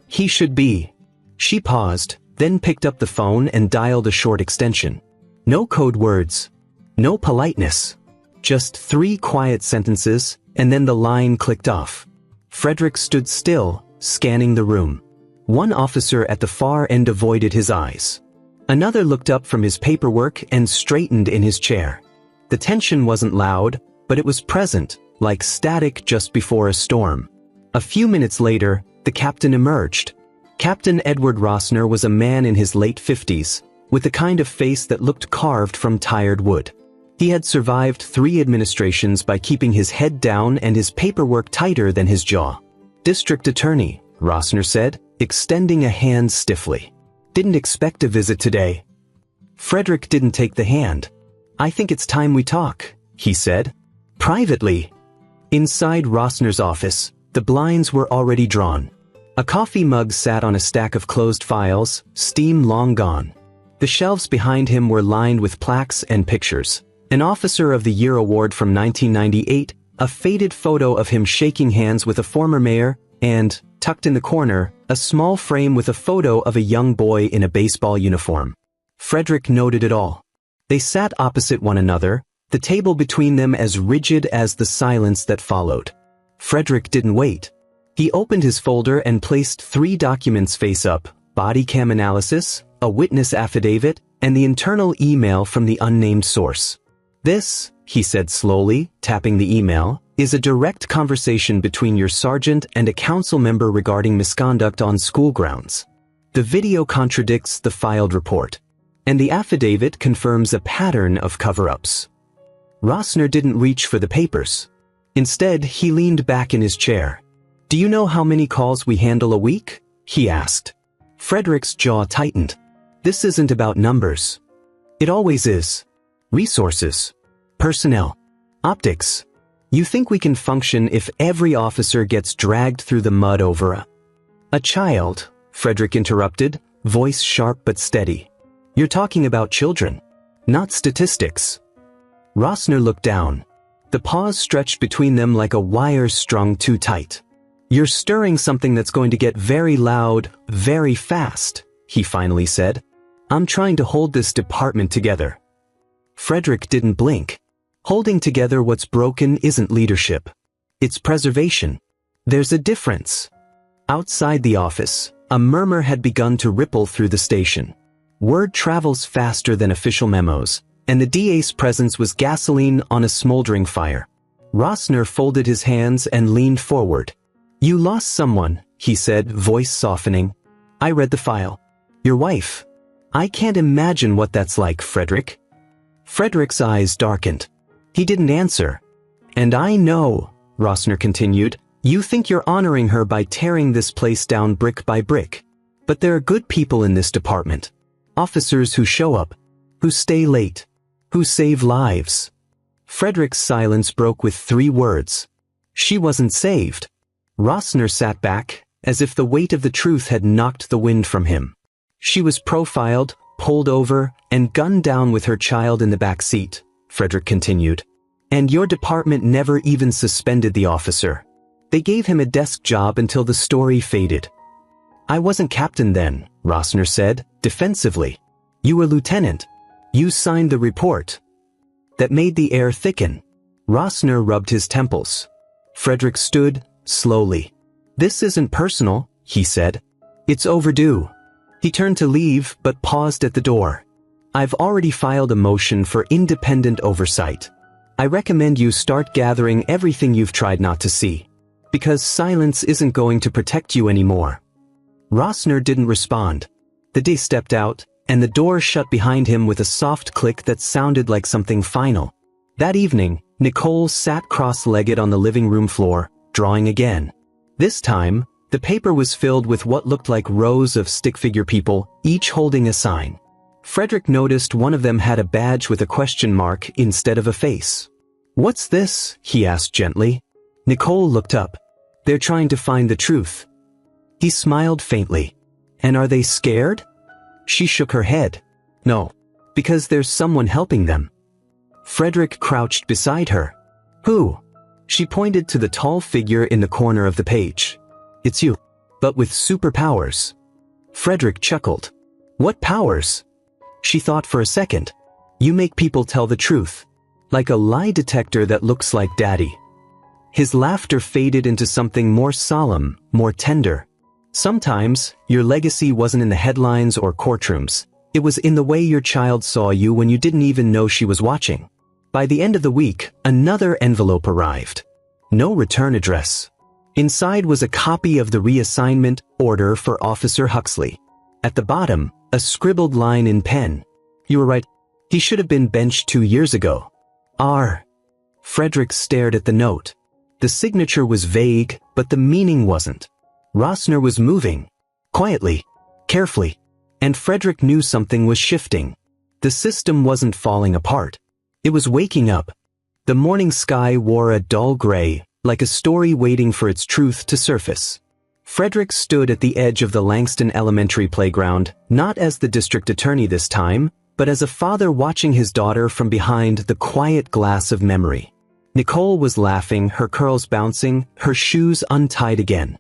"He should be." She paused, then picked up the phone and dialed a short extension. No code words. No politeness. Just 3 quiet sentences, and then the line clicked off. Frederick stood still, scanning the room. One officer at the far end avoided his eyes. Another looked up from his paperwork and straightened in his chair. The tension wasn't loud, but it was present, like static just before a storm. A few minutes later, the captain emerged. Captain Edward Rossner was a man in his late 50s, with the kind of face that looked carved from tired wood. He had survived 3 administrations by keeping his head down and his paperwork tighter than his jaw. "District Attorney," Rossner said, extending a hand stiffly. "Didn't expect a visit today." Frederick didn't take the hand. "I think it's time we talk," he said. "Privately." Inside Rossner's office, the blinds were already drawn. A coffee mug sat on a stack of closed files, steam long gone. The shelves behind him were lined with plaques and pictures. An Officer of the Year award from 1998, a faded photo of him shaking hands with a former mayor, and tucked in the corner, a small frame with a photo of a young boy in a baseball uniform. Frederick noted it all. They sat opposite one another, the table between them as rigid as the silence that followed. Frederick didn't wait. He opened his folder and placed 3 documents face up: body cam analysis, a witness affidavit, and the internal email from the unnamed source. "This," he said slowly, tapping the email, "is a direct conversation between your sergeant and a council member regarding misconduct on school grounds. The video contradicts the filed report, and the affidavit confirms a pattern of cover-ups." Rossner didn't reach for the papers. Instead, he leaned back in his chair. "Do you know how many calls we handle a week?" he asked. Frederick's jaw tightened. "This isn't about numbers. It always is. Resources. Personnel. Optics. You think we can function if every officer gets dragged through the mud over a child?" Frederick interrupted, voice sharp but steady. "You're talking about children, not statistics." Rossner looked down. The pause stretched between them like a wire strung too tight. "You're stirring something that's going to get very loud, very fast," he finally said. "I'm trying to hold this department together." Frederick didn't blink. Holding together what's broken isn't leadership. It's preservation. There's a difference. Outside the office, a murmur had begun to ripple through the station. Word travels faster than official memos, and the DA's presence was gasoline on a smoldering fire. Rossner folded his hands and leaned forward. "You lost someone," he said, voice softening. "I read the file. Your wife. I can't imagine what that's like, Frederick." Frederick's eyes darkened. He didn't answer. "And I know," Rossner continued, "you think you're honoring her by tearing this place down brick by brick. But there are good people in this department. Officers who show up, who stay late, who save lives." Frederick's silence broke with 3 words. "She wasn't saved." Rossner sat back, as if the weight of the truth had knocked the wind from him. "She was profiled, pulled over, and gunned down with her child in the back seat," Frederick continued. "And your department never even suspended the officer. They gave him a desk job until the story faded." "I wasn't captain then," Rossner said, defensively. "You were lieutenant. You signed the report." That made the air thicken. Rossner rubbed his temples. Frederick stood, slowly. "This isn't personal," he said. "It's overdue." He turned to leave, but paused at the door. "I've already filed a motion for independent oversight. I recommend you start gathering everything you've tried not to see. Because silence isn't going to protect you anymore." Rossner didn't respond. The day stepped out, and the door shut behind him with a soft click that sounded like something final. That evening, Nicole sat cross-legged on the living room floor, drawing again. This time, the paper was filled with what looked like rows of stick-figure people, each holding a sign. Frederick noticed one of them had a badge with a question mark instead of a face. "What's this?" he asked gently. Nicole looked up. "They're trying to find the truth." He smiled faintly. "And are they scared?" She shook her head. "No, because there's someone helping them." Frederick crouched beside her. "Who?" She pointed to the tall figure in the corner of the page. "It's you, but with superpowers." Frederick chuckled. "What powers?" She thought for a second. "You make people tell the truth. Like a lie detector that looks like Daddy." His laughter faded into something more solemn, more tender. "Sometimes, your legacy wasn't in the headlines or courtrooms. It was in the way your child saw you when you didn't even know she was watching." By the end of the week, another envelope arrived. No return address. Inside was a copy of the reassignment order for Officer Huxley. At the bottom, a scribbled line in pen. "You were right. He should have been benched 2 years ago. R." Frederick stared at the note. The signature was vague, but the meaning wasn't. Rossner was moving. Quietly. Carefully. And Frederick knew something was shifting. The system wasn't falling apart. It was waking up. The morning sky wore a dull gray, like a story waiting for its truth to surface. Frederick stood at the edge of the Langston Elementary playground, not as the district attorney this time, but as a father watching his daughter from behind the quiet glass of memory. Nicole was laughing, her curls bouncing, her shoes untied again.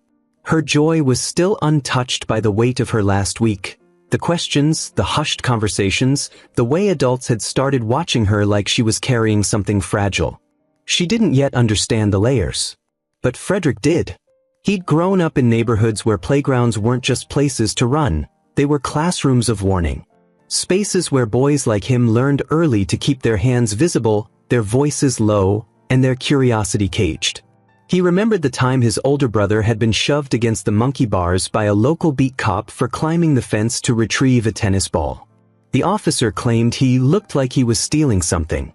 Her joy was still untouched by the weight of her last week. The questions, the hushed conversations, the way adults had started watching her like she was carrying something fragile. She didn't yet understand the layers. But Frederick did. He'd grown up in neighborhoods where playgrounds weren't just places to run, they were classrooms of warning. Spaces where boys like him learned early to keep their hands visible, their voices low, and their curiosity caged. He remembered the time his older brother had been shoved against the monkey bars by a local beat cop for climbing the fence to retrieve a tennis ball. The officer claimed he looked like he was stealing something.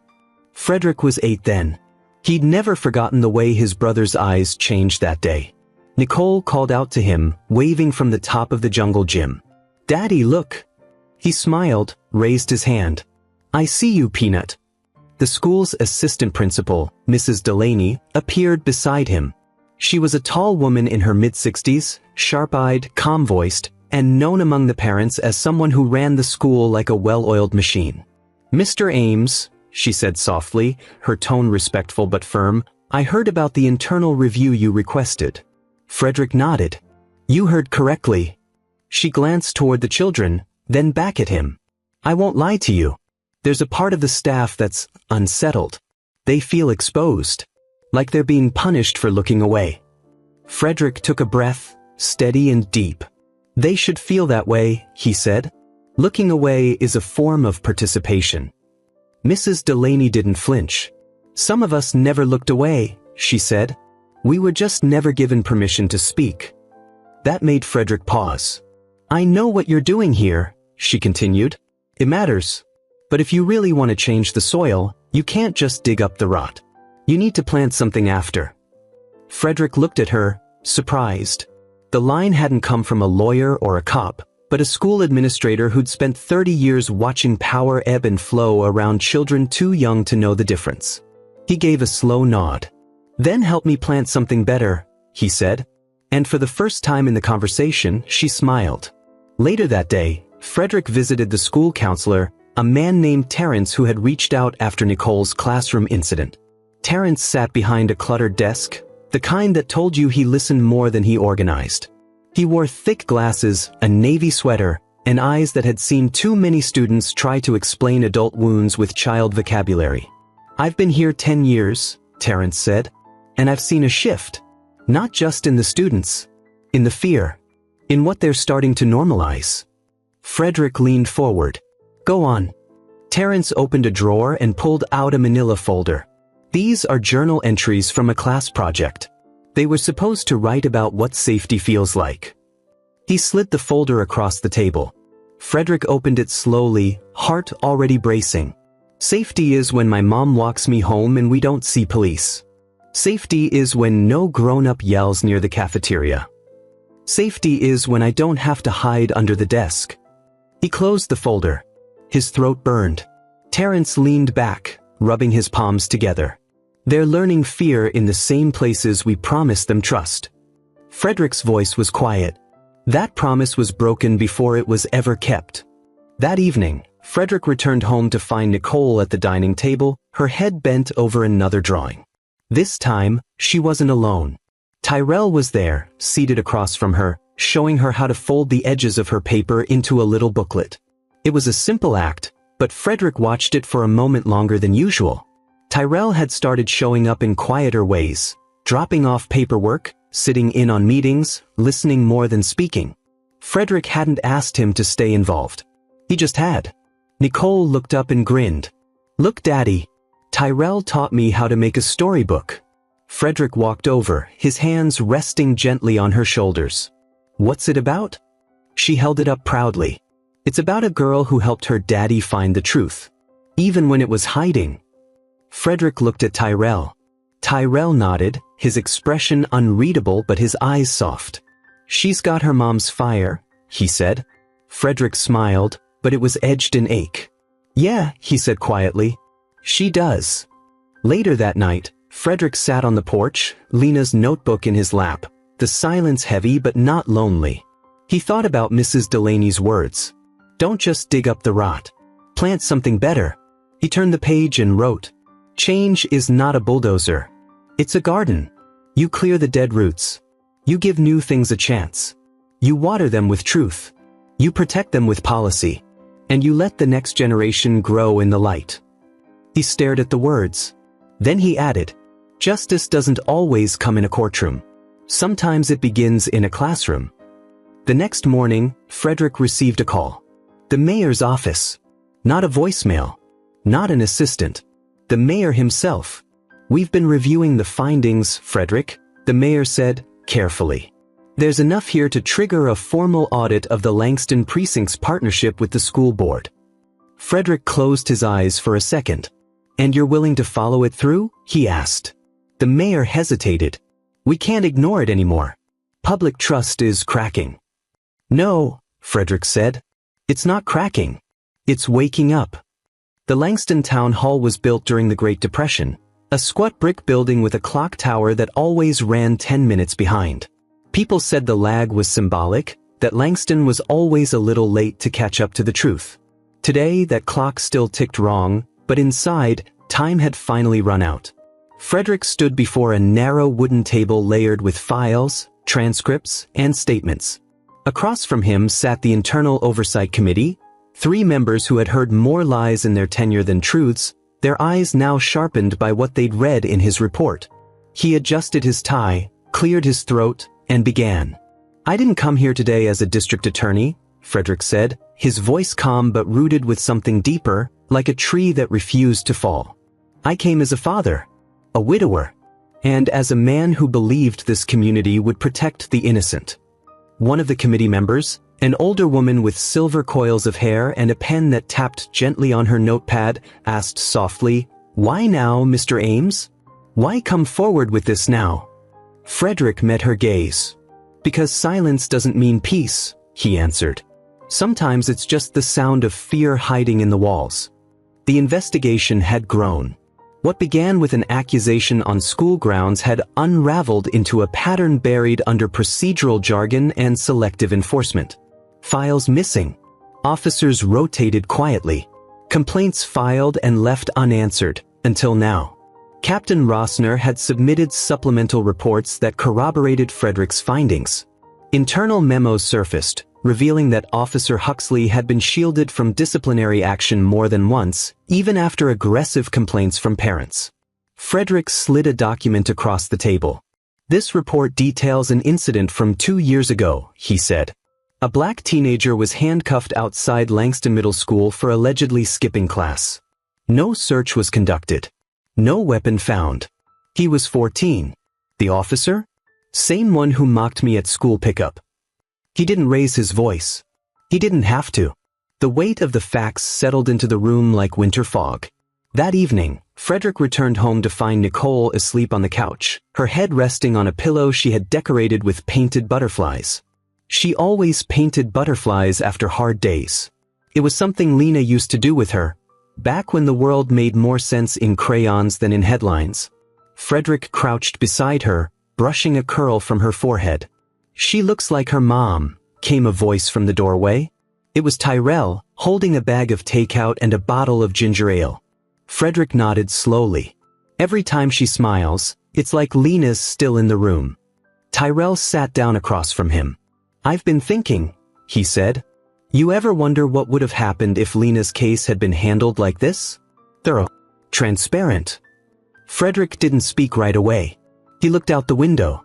Frederick was 8 then. He'd never forgotten the way his brother's eyes changed that day. Nicole called out to him, waving from the top of the jungle gym. "Daddy, look." He smiled, raised his hand. "I see you, Peanut." The school's assistant principal, Mrs. Delaney, appeared beside him. She was a tall woman in her mid-60s, sharp-eyed, calm-voiced, and known among the parents as someone who ran the school like a well-oiled machine. "Mr. Ames," she said softly, her tone respectful but firm, "I heard about the internal review you requested." Frederick nodded. "You heard correctly." She glanced toward the children, then back at him. "I won't lie to you. There's a part of the staff that's unsettled. They feel exposed, like they're being punished for looking away." Frederick took a breath, steady and deep. "They should feel that way," he said. "Looking away is a form of participation." Mrs. Delaney didn't flinch. "Some of us never looked away," she said. "We were just never given permission to speak." That made Frederick pause. "I know what you're doing here," she continued. "It matters. But if you really want to change the soil, you can't just dig up the rot. You need to plant something after." Frederick looked at her, surprised. The line hadn't come from a lawyer or a cop, but a school administrator who'd spent 30 years watching power ebb and flow around children too young to know the difference. He gave a slow nod. "Then help me plant something better," he said. And for the first time in the conversation, she smiled. Later that day, Frederick visited the school counselor, a man named Terrence who had reached out after Nicole's classroom incident. Terrence sat behind a cluttered desk, the kind that told you he listened more than he organized. He wore thick glasses, a navy sweater, and eyes that had seen too many students try to explain adult wounds with child vocabulary. "I've been here 10 years, Terrence said, "and I've seen a shift. Not just in the students, in the fear, in what they're starting to normalize." Frederick leaned forward. "Go on." Terrence opened a drawer and pulled out a manila folder. "These are journal entries from a class project. They were supposed to write about what safety feels like." He slid the folder across the table. Frederick opened it slowly, heart already bracing. "Safety is when my mom walks me home and we don't see police. Safety is when no grown-up yells near the cafeteria. Safety is when I don't have to hide under the desk." He closed the folder. His throat burned. Terrence leaned back, rubbing his palms together. "They're learning fear in the same places we promised them trust." Frederick's voice was quiet. That promise was broken before it was ever kept. That evening, Frederick returned home to find Nicole at the dining table, her head bent over another drawing. This time, she wasn't alone. Tyrell was there, seated across from her, showing her how to fold the edges of her paper into a little booklet. It was a simple act, but Frederick watched it for a moment longer than usual. Tyrell had started showing up in quieter ways, dropping off paperwork, sitting in on meetings, listening more than speaking. Frederick hadn't asked him to stay involved. He just had. Nicole looked up and grinned. "Look, Daddy. Tyrell taught me how to make a storybook." Frederick walked over, his hands resting gently on her shoulders. "What's it about?" She held it up proudly. "It's about a girl who helped her daddy find the truth, even when it was hiding." Frederick looked at Tyrell. Tyrell nodded, his expression unreadable but his eyes soft. "She's got her mom's fire," he said. Frederick smiled, but it was edged in ache. "Yeah," he said quietly. "She does." Later that night, Frederick sat on the porch, Lena's notebook in his lap, the silence heavy but not lonely. He thought about Mrs. Delaney's words. "Don't just dig up the rot. Plant something better." He turned the page and wrote, "Change is not a bulldozer. It's a garden. You clear the dead roots. You give new things a chance. You water them with truth. You protect them with policy. And you let the next generation grow in the light." He stared at the words. Then he added, "Justice doesn't always come in a courtroom. Sometimes it begins in a classroom." The next morning, Frederick received a call. The mayor's office. Not a voicemail. Not an assistant. The mayor himself. "We've been reviewing the findings, Frederick," the mayor said, carefully. "There's enough here to trigger a formal audit of the Langston Precinct's partnership with the school board." Frederick closed his eyes for a second. "And you're willing to follow it through?" he asked. The mayor hesitated. "We can't ignore it anymore. Public trust is cracking." "No," Frederick said. "It's not cracking. It's waking up." The Langston Town Hall was built during the Great Depression, a squat brick building with a clock tower that always ran 10 minutes behind. People said the lag was symbolic, that Langston was always a little late to catch up to the truth. Today, that clock still ticked wrong, but inside, time had finally run out. Frederick stood before a narrow wooden table layered with files, transcripts, and statements. Across from him sat the Internal Oversight Committee, 3 members who had heard more lies in their tenure than truths, their eyes now sharpened by what they'd read in his report. He adjusted his tie, cleared his throat, and began. "I didn't come here today as a district attorney," Frederick said, his voice calm but rooted with something deeper, like a tree that refused to fall. "I came as a father, a widower, and as a man who believed this community would protect the innocent." One of the committee members, an older woman with silver coils of hair and a pen that tapped gently on her notepad, asked softly, "Why now, Mr. Ames? Why come forward with this now?" Frederick met her gaze. "Because silence doesn't mean peace," he answered. "Sometimes it's just the sound of fear hiding in the walls." The investigation had grown. What began with an accusation on school grounds had unraveled into a pattern buried under procedural jargon and selective enforcement. Files missing. Officers rotated quietly. Complaints filed and left unanswered, until now. Captain Rossner had submitted supplemental reports that corroborated Frederick's findings. Internal memos surfaced, revealing that Officer Huxley had been shielded from disciplinary action more than once, even after aggressive complaints from parents. Frederick slid a document across the table. "This report details an incident from 2 years ago," he said. "A black teenager was handcuffed outside Langston Middle School for allegedly skipping class. No search was conducted. No weapon found. He was 14. The officer? Same one who mocked me at school pickup. He didn't raise his voice. He didn't have to." The weight of the facts settled into the room like winter fog. That evening, Frederick returned home to find Nicole asleep on the couch, her head resting on a pillow she had decorated with painted butterflies. She always painted butterflies after hard days. It was something Lena used to do with her, back when the world made more sense in crayons than in headlines. Frederick crouched beside her, brushing a curl from her forehead. "She looks like her mom," came a voice from the doorway. It was Tyrell, holding a bag of takeout and a bottle of ginger ale. Frederick nodded slowly. "Every time she smiles, it's like Lena's still in the room." Tyrell sat down across from him. "I've been thinking," he said. "You ever wonder what would have happened if Lena's case had been handled like this? Thorough. Transparent." Frederick didn't speak right away. He looked out the window.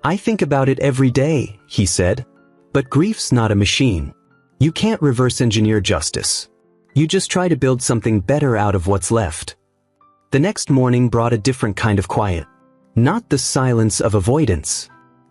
"I think about it every day," he said. "But grief's not a machine. You can't reverse engineer justice. You just try to build something better out of what's left." The next morning brought a different kind of quiet. Not the silence of avoidance,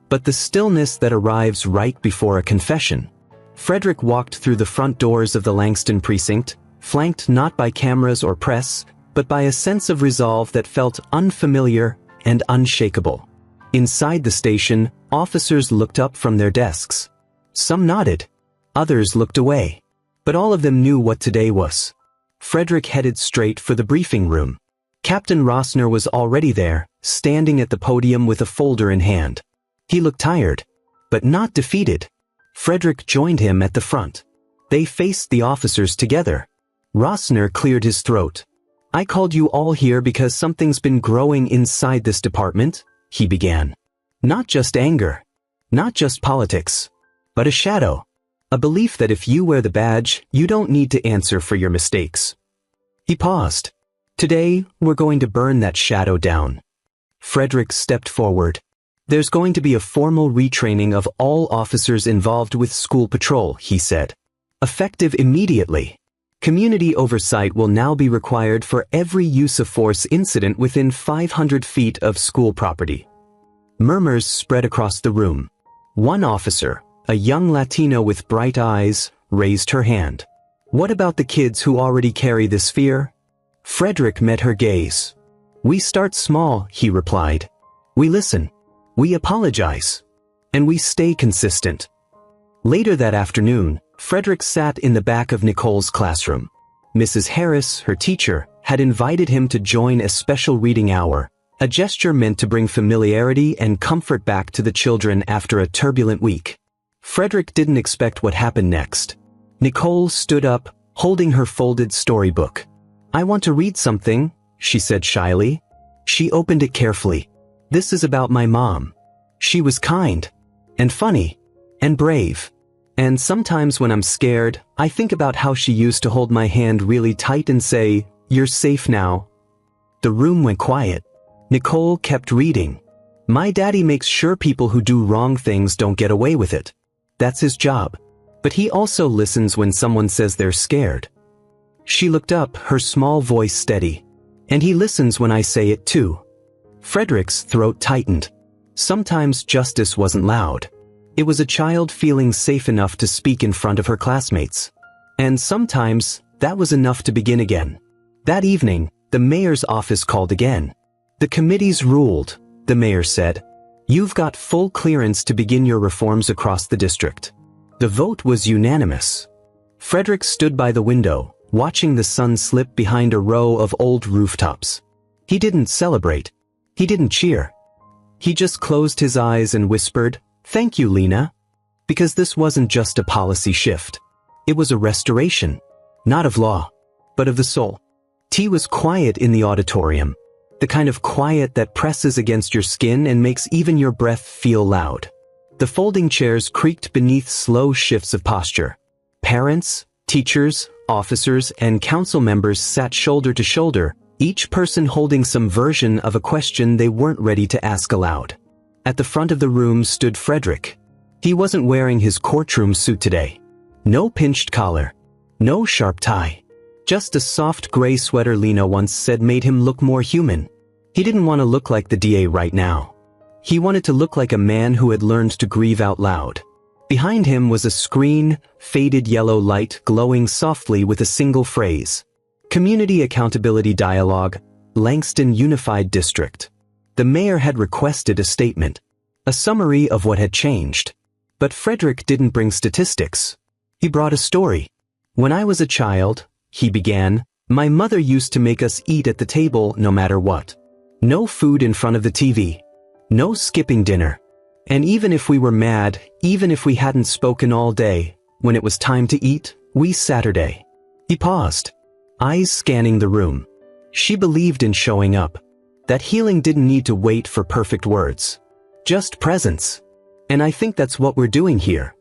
but the stillness that arrives right before a confession. Frederick walked through the front doors of the Langston precinct, flanked not by cameras or press, but by a sense of resolve that felt unfamiliar and unshakable. Inside the station, officers looked up from their desks. Some nodded. Others looked away. But all of them knew what today was. Frederick headed straight for the briefing room. Captain Rossner was already there, standing at the podium with a folder in hand. He looked tired, but not defeated. Frederick joined him at the front. They faced the officers together. Rossner cleared his throat. "I called you all here because something's been growing inside this department," he began. "Not just anger. Not just politics, but a shadow. A belief that if you wear the badge, you don't need to answer for your mistakes. He paused. Today, we're going to burn that shadow down. Frederick stepped forward. There's going to be a formal retraining of all officers involved with school patrol, he said. Effective immediately. Community oversight will now be required for every use of force incident within 500 feet of school property. Murmurs spread across the room. One officer, a young Latino with bright eyes, raised her hand. What about the kids who already carry this fear? Frederick met her gaze. We start small, he replied. We listen. We apologize. And we stay consistent. Later that afternoon, Frederick sat in the back of Nicole's classroom. Mrs. Harris, her teacher, had invited him to join a special reading hour, a gesture meant to bring familiarity and comfort back to the children after a turbulent week. Frederick didn't expect what happened next. Nicole stood up, holding her folded storybook. I want to read something, she said shyly. She opened it carefully. This is about my mom. She was kind, and funny, and brave. And sometimes when I'm scared, I think about how she used to hold my hand really tight and say, "You're safe now." The room went quiet. Nicole kept reading. My daddy makes sure people who do wrong things don't get away with it. That's his job. But he also listens when someone says they're scared. She looked up, her small voice steady. And he listens when I say it too. Frederick's throat tightened. Sometimes justice wasn't loud. It was a child feeling safe enough to speak in front of her classmates. And sometimes, that was enough to begin again. That evening, the mayor's office called again. The committees ruled, the mayor said. You've got full clearance to begin your reforms across the district. The vote was unanimous. Frederick stood by the window, watching the sun slip behind a row of old rooftops. He didn't celebrate. He didn't cheer. He just closed his eyes and whispered, "Thank you, Lena." Because this wasn't just a policy shift. It was a restoration, not of law, but of the soul. Tea was quiet in the auditorium, the kind of quiet that presses against your skin and makes even your breath feel loud. The folding chairs creaked beneath slow shifts of posture. Parents, teachers, officers, and council members sat shoulder to shoulder, each person holding some version of a question they weren't ready to ask aloud. At the front of the room stood Frederick. He wasn't wearing his courtroom suit today. No pinched collar. No sharp tie. Just a soft gray sweater Lena once said made him look more human. He didn't want to look like the DA right now. He wanted to look like a man who had learned to grieve out loud. Behind him was a screen, faded yellow light glowing softly with a single phrase. Community Accountability Dialogue, Langston Unified District. The mayor had requested a statement, a summary of what had changed. But Frederick didn't bring statistics. He brought a story. When I was a child, he began, my mother used to make us eat at the table no matter what. No food in front of the TV. No skipping dinner. And even if we were mad, even if we hadn't spoken all day, when it was time to eat, we Saturday. He paused, eyes scanning the room. She believed in showing up. That healing didn't need to wait for perfect words. Just presence. And I think that's what we're doing here.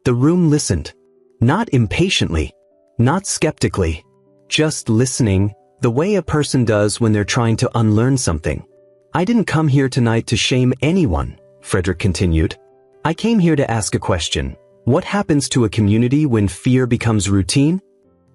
The room listened. Not impatiently. Not skeptically. Just listening, the way a person does when they're trying to unlearn something. I didn't come here tonight to shame anyone, Frederick continued. I came here to ask a question. What happens to a community when fear becomes routine?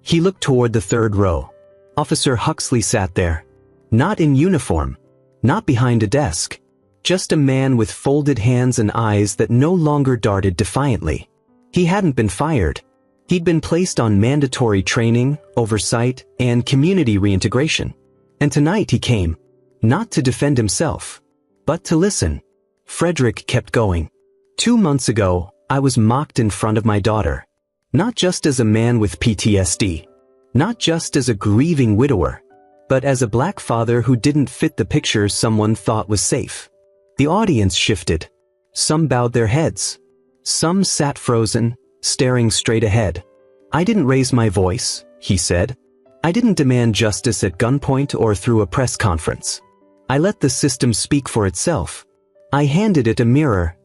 He looked toward the third row. Officer Huxley sat there. Not in uniform. Not behind a desk. Just a man with folded hands and eyes that no longer darted defiantly. He hadn't been fired. He'd been placed on mandatory training, oversight, and community reintegration. And tonight he came, not to defend himself, but to listen. Frederick kept going. 2 months ago, I was mocked in front of my daughter. Not just as a man with PTSD. Not just as a grieving widower. But as a black father who didn't fit the picture someone thought was safe. The audience shifted. Some bowed their heads. Some sat frozen, staring straight ahead. I didn't raise my voice, he said. I didn't demand justice at gunpoint or through a press conference. I let the system speak for itself. I handed it a mirror.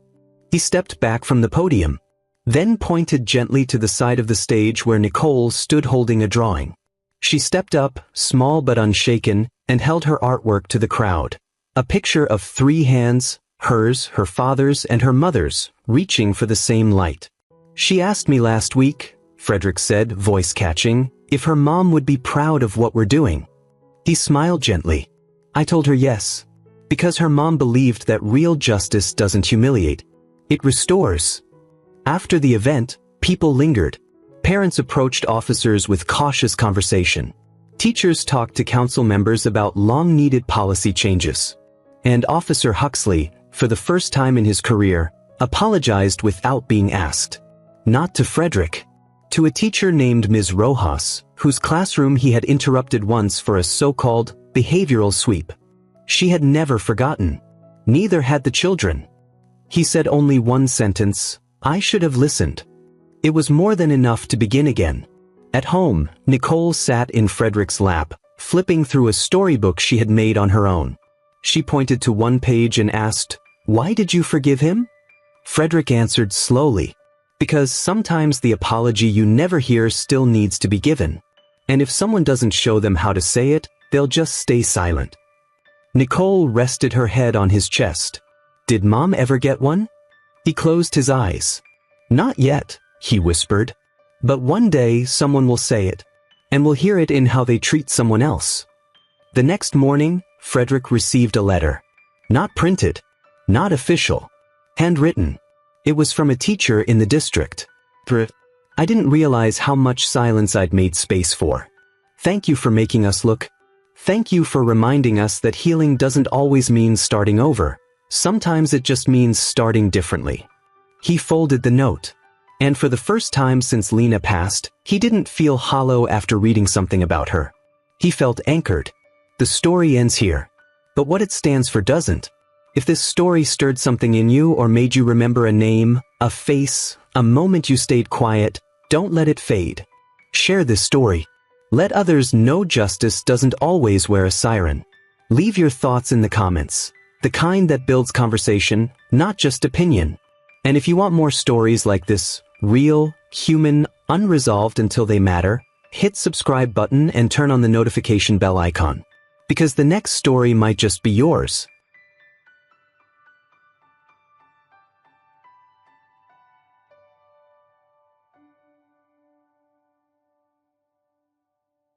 He stepped back from the podium, then pointed gently to the side of the stage where Nicole stood holding a drawing. She stepped up, small but unshaken, and held her artwork to the crowd. A picture of 3 hands, hers, her father's, and her mother's, reaching for the same light. "She asked me last week," Frederick said, voice catching, "if her mom would be proud of what we're doing." He smiled gently. "I told her yes, because her mom believed that real justice doesn't humiliate. It restores." After the event, people lingered. Parents approached officers with cautious conversation. Teachers talked to council members about long-needed policy changes. And Officer Huxley, for the first time in his career, apologized without being asked. Not to Frederick. To a teacher named Ms. Rojas, whose classroom he had interrupted once for a so-called behavioral sweep. She had never forgotten. Neither had the children. He said only one sentence, "I should have listened." It was more than enough to begin again. At home, Nicole sat in Frederick's lap, flipping through a storybook she had made on her own. She pointed to one page and asked, "Why did you forgive him?" Frederick answered slowly, "Because sometimes the apology you never hear still needs to be given. And if someone doesn't show them how to say it, they'll just stay silent." Nicole rested her head on his chest. "Did Mom ever get one?" He closed his eyes. "Not yet," he whispered. "But one day someone will say it, and we'll hear it in how they treat someone else." The next morning, Frederick received a letter. Not printed, not official, handwritten. It was from a teacher in the district. "I didn't realize how much silence I'd made space for. Thank you for making us look. Thank you for reminding us that healing doesn't always mean starting over. Sometimes it just means starting differently." He folded the note. And for the first time since Lena passed, he didn't feel hollow after reading something about her. He felt anchored. The story ends here. But what it stands for doesn't. If this story stirred something in you or made you remember a name, a face, a moment you stayed quiet, don't let it fade. Share this story. Let others know justice doesn't always wear a siren. Leave your thoughts in the comments. The kind that builds conversation, not just opinion. And if you want more stories like this, real, human, unresolved until they matter, hit subscribe button and turn on the notification bell icon. Because the next story might just be yours.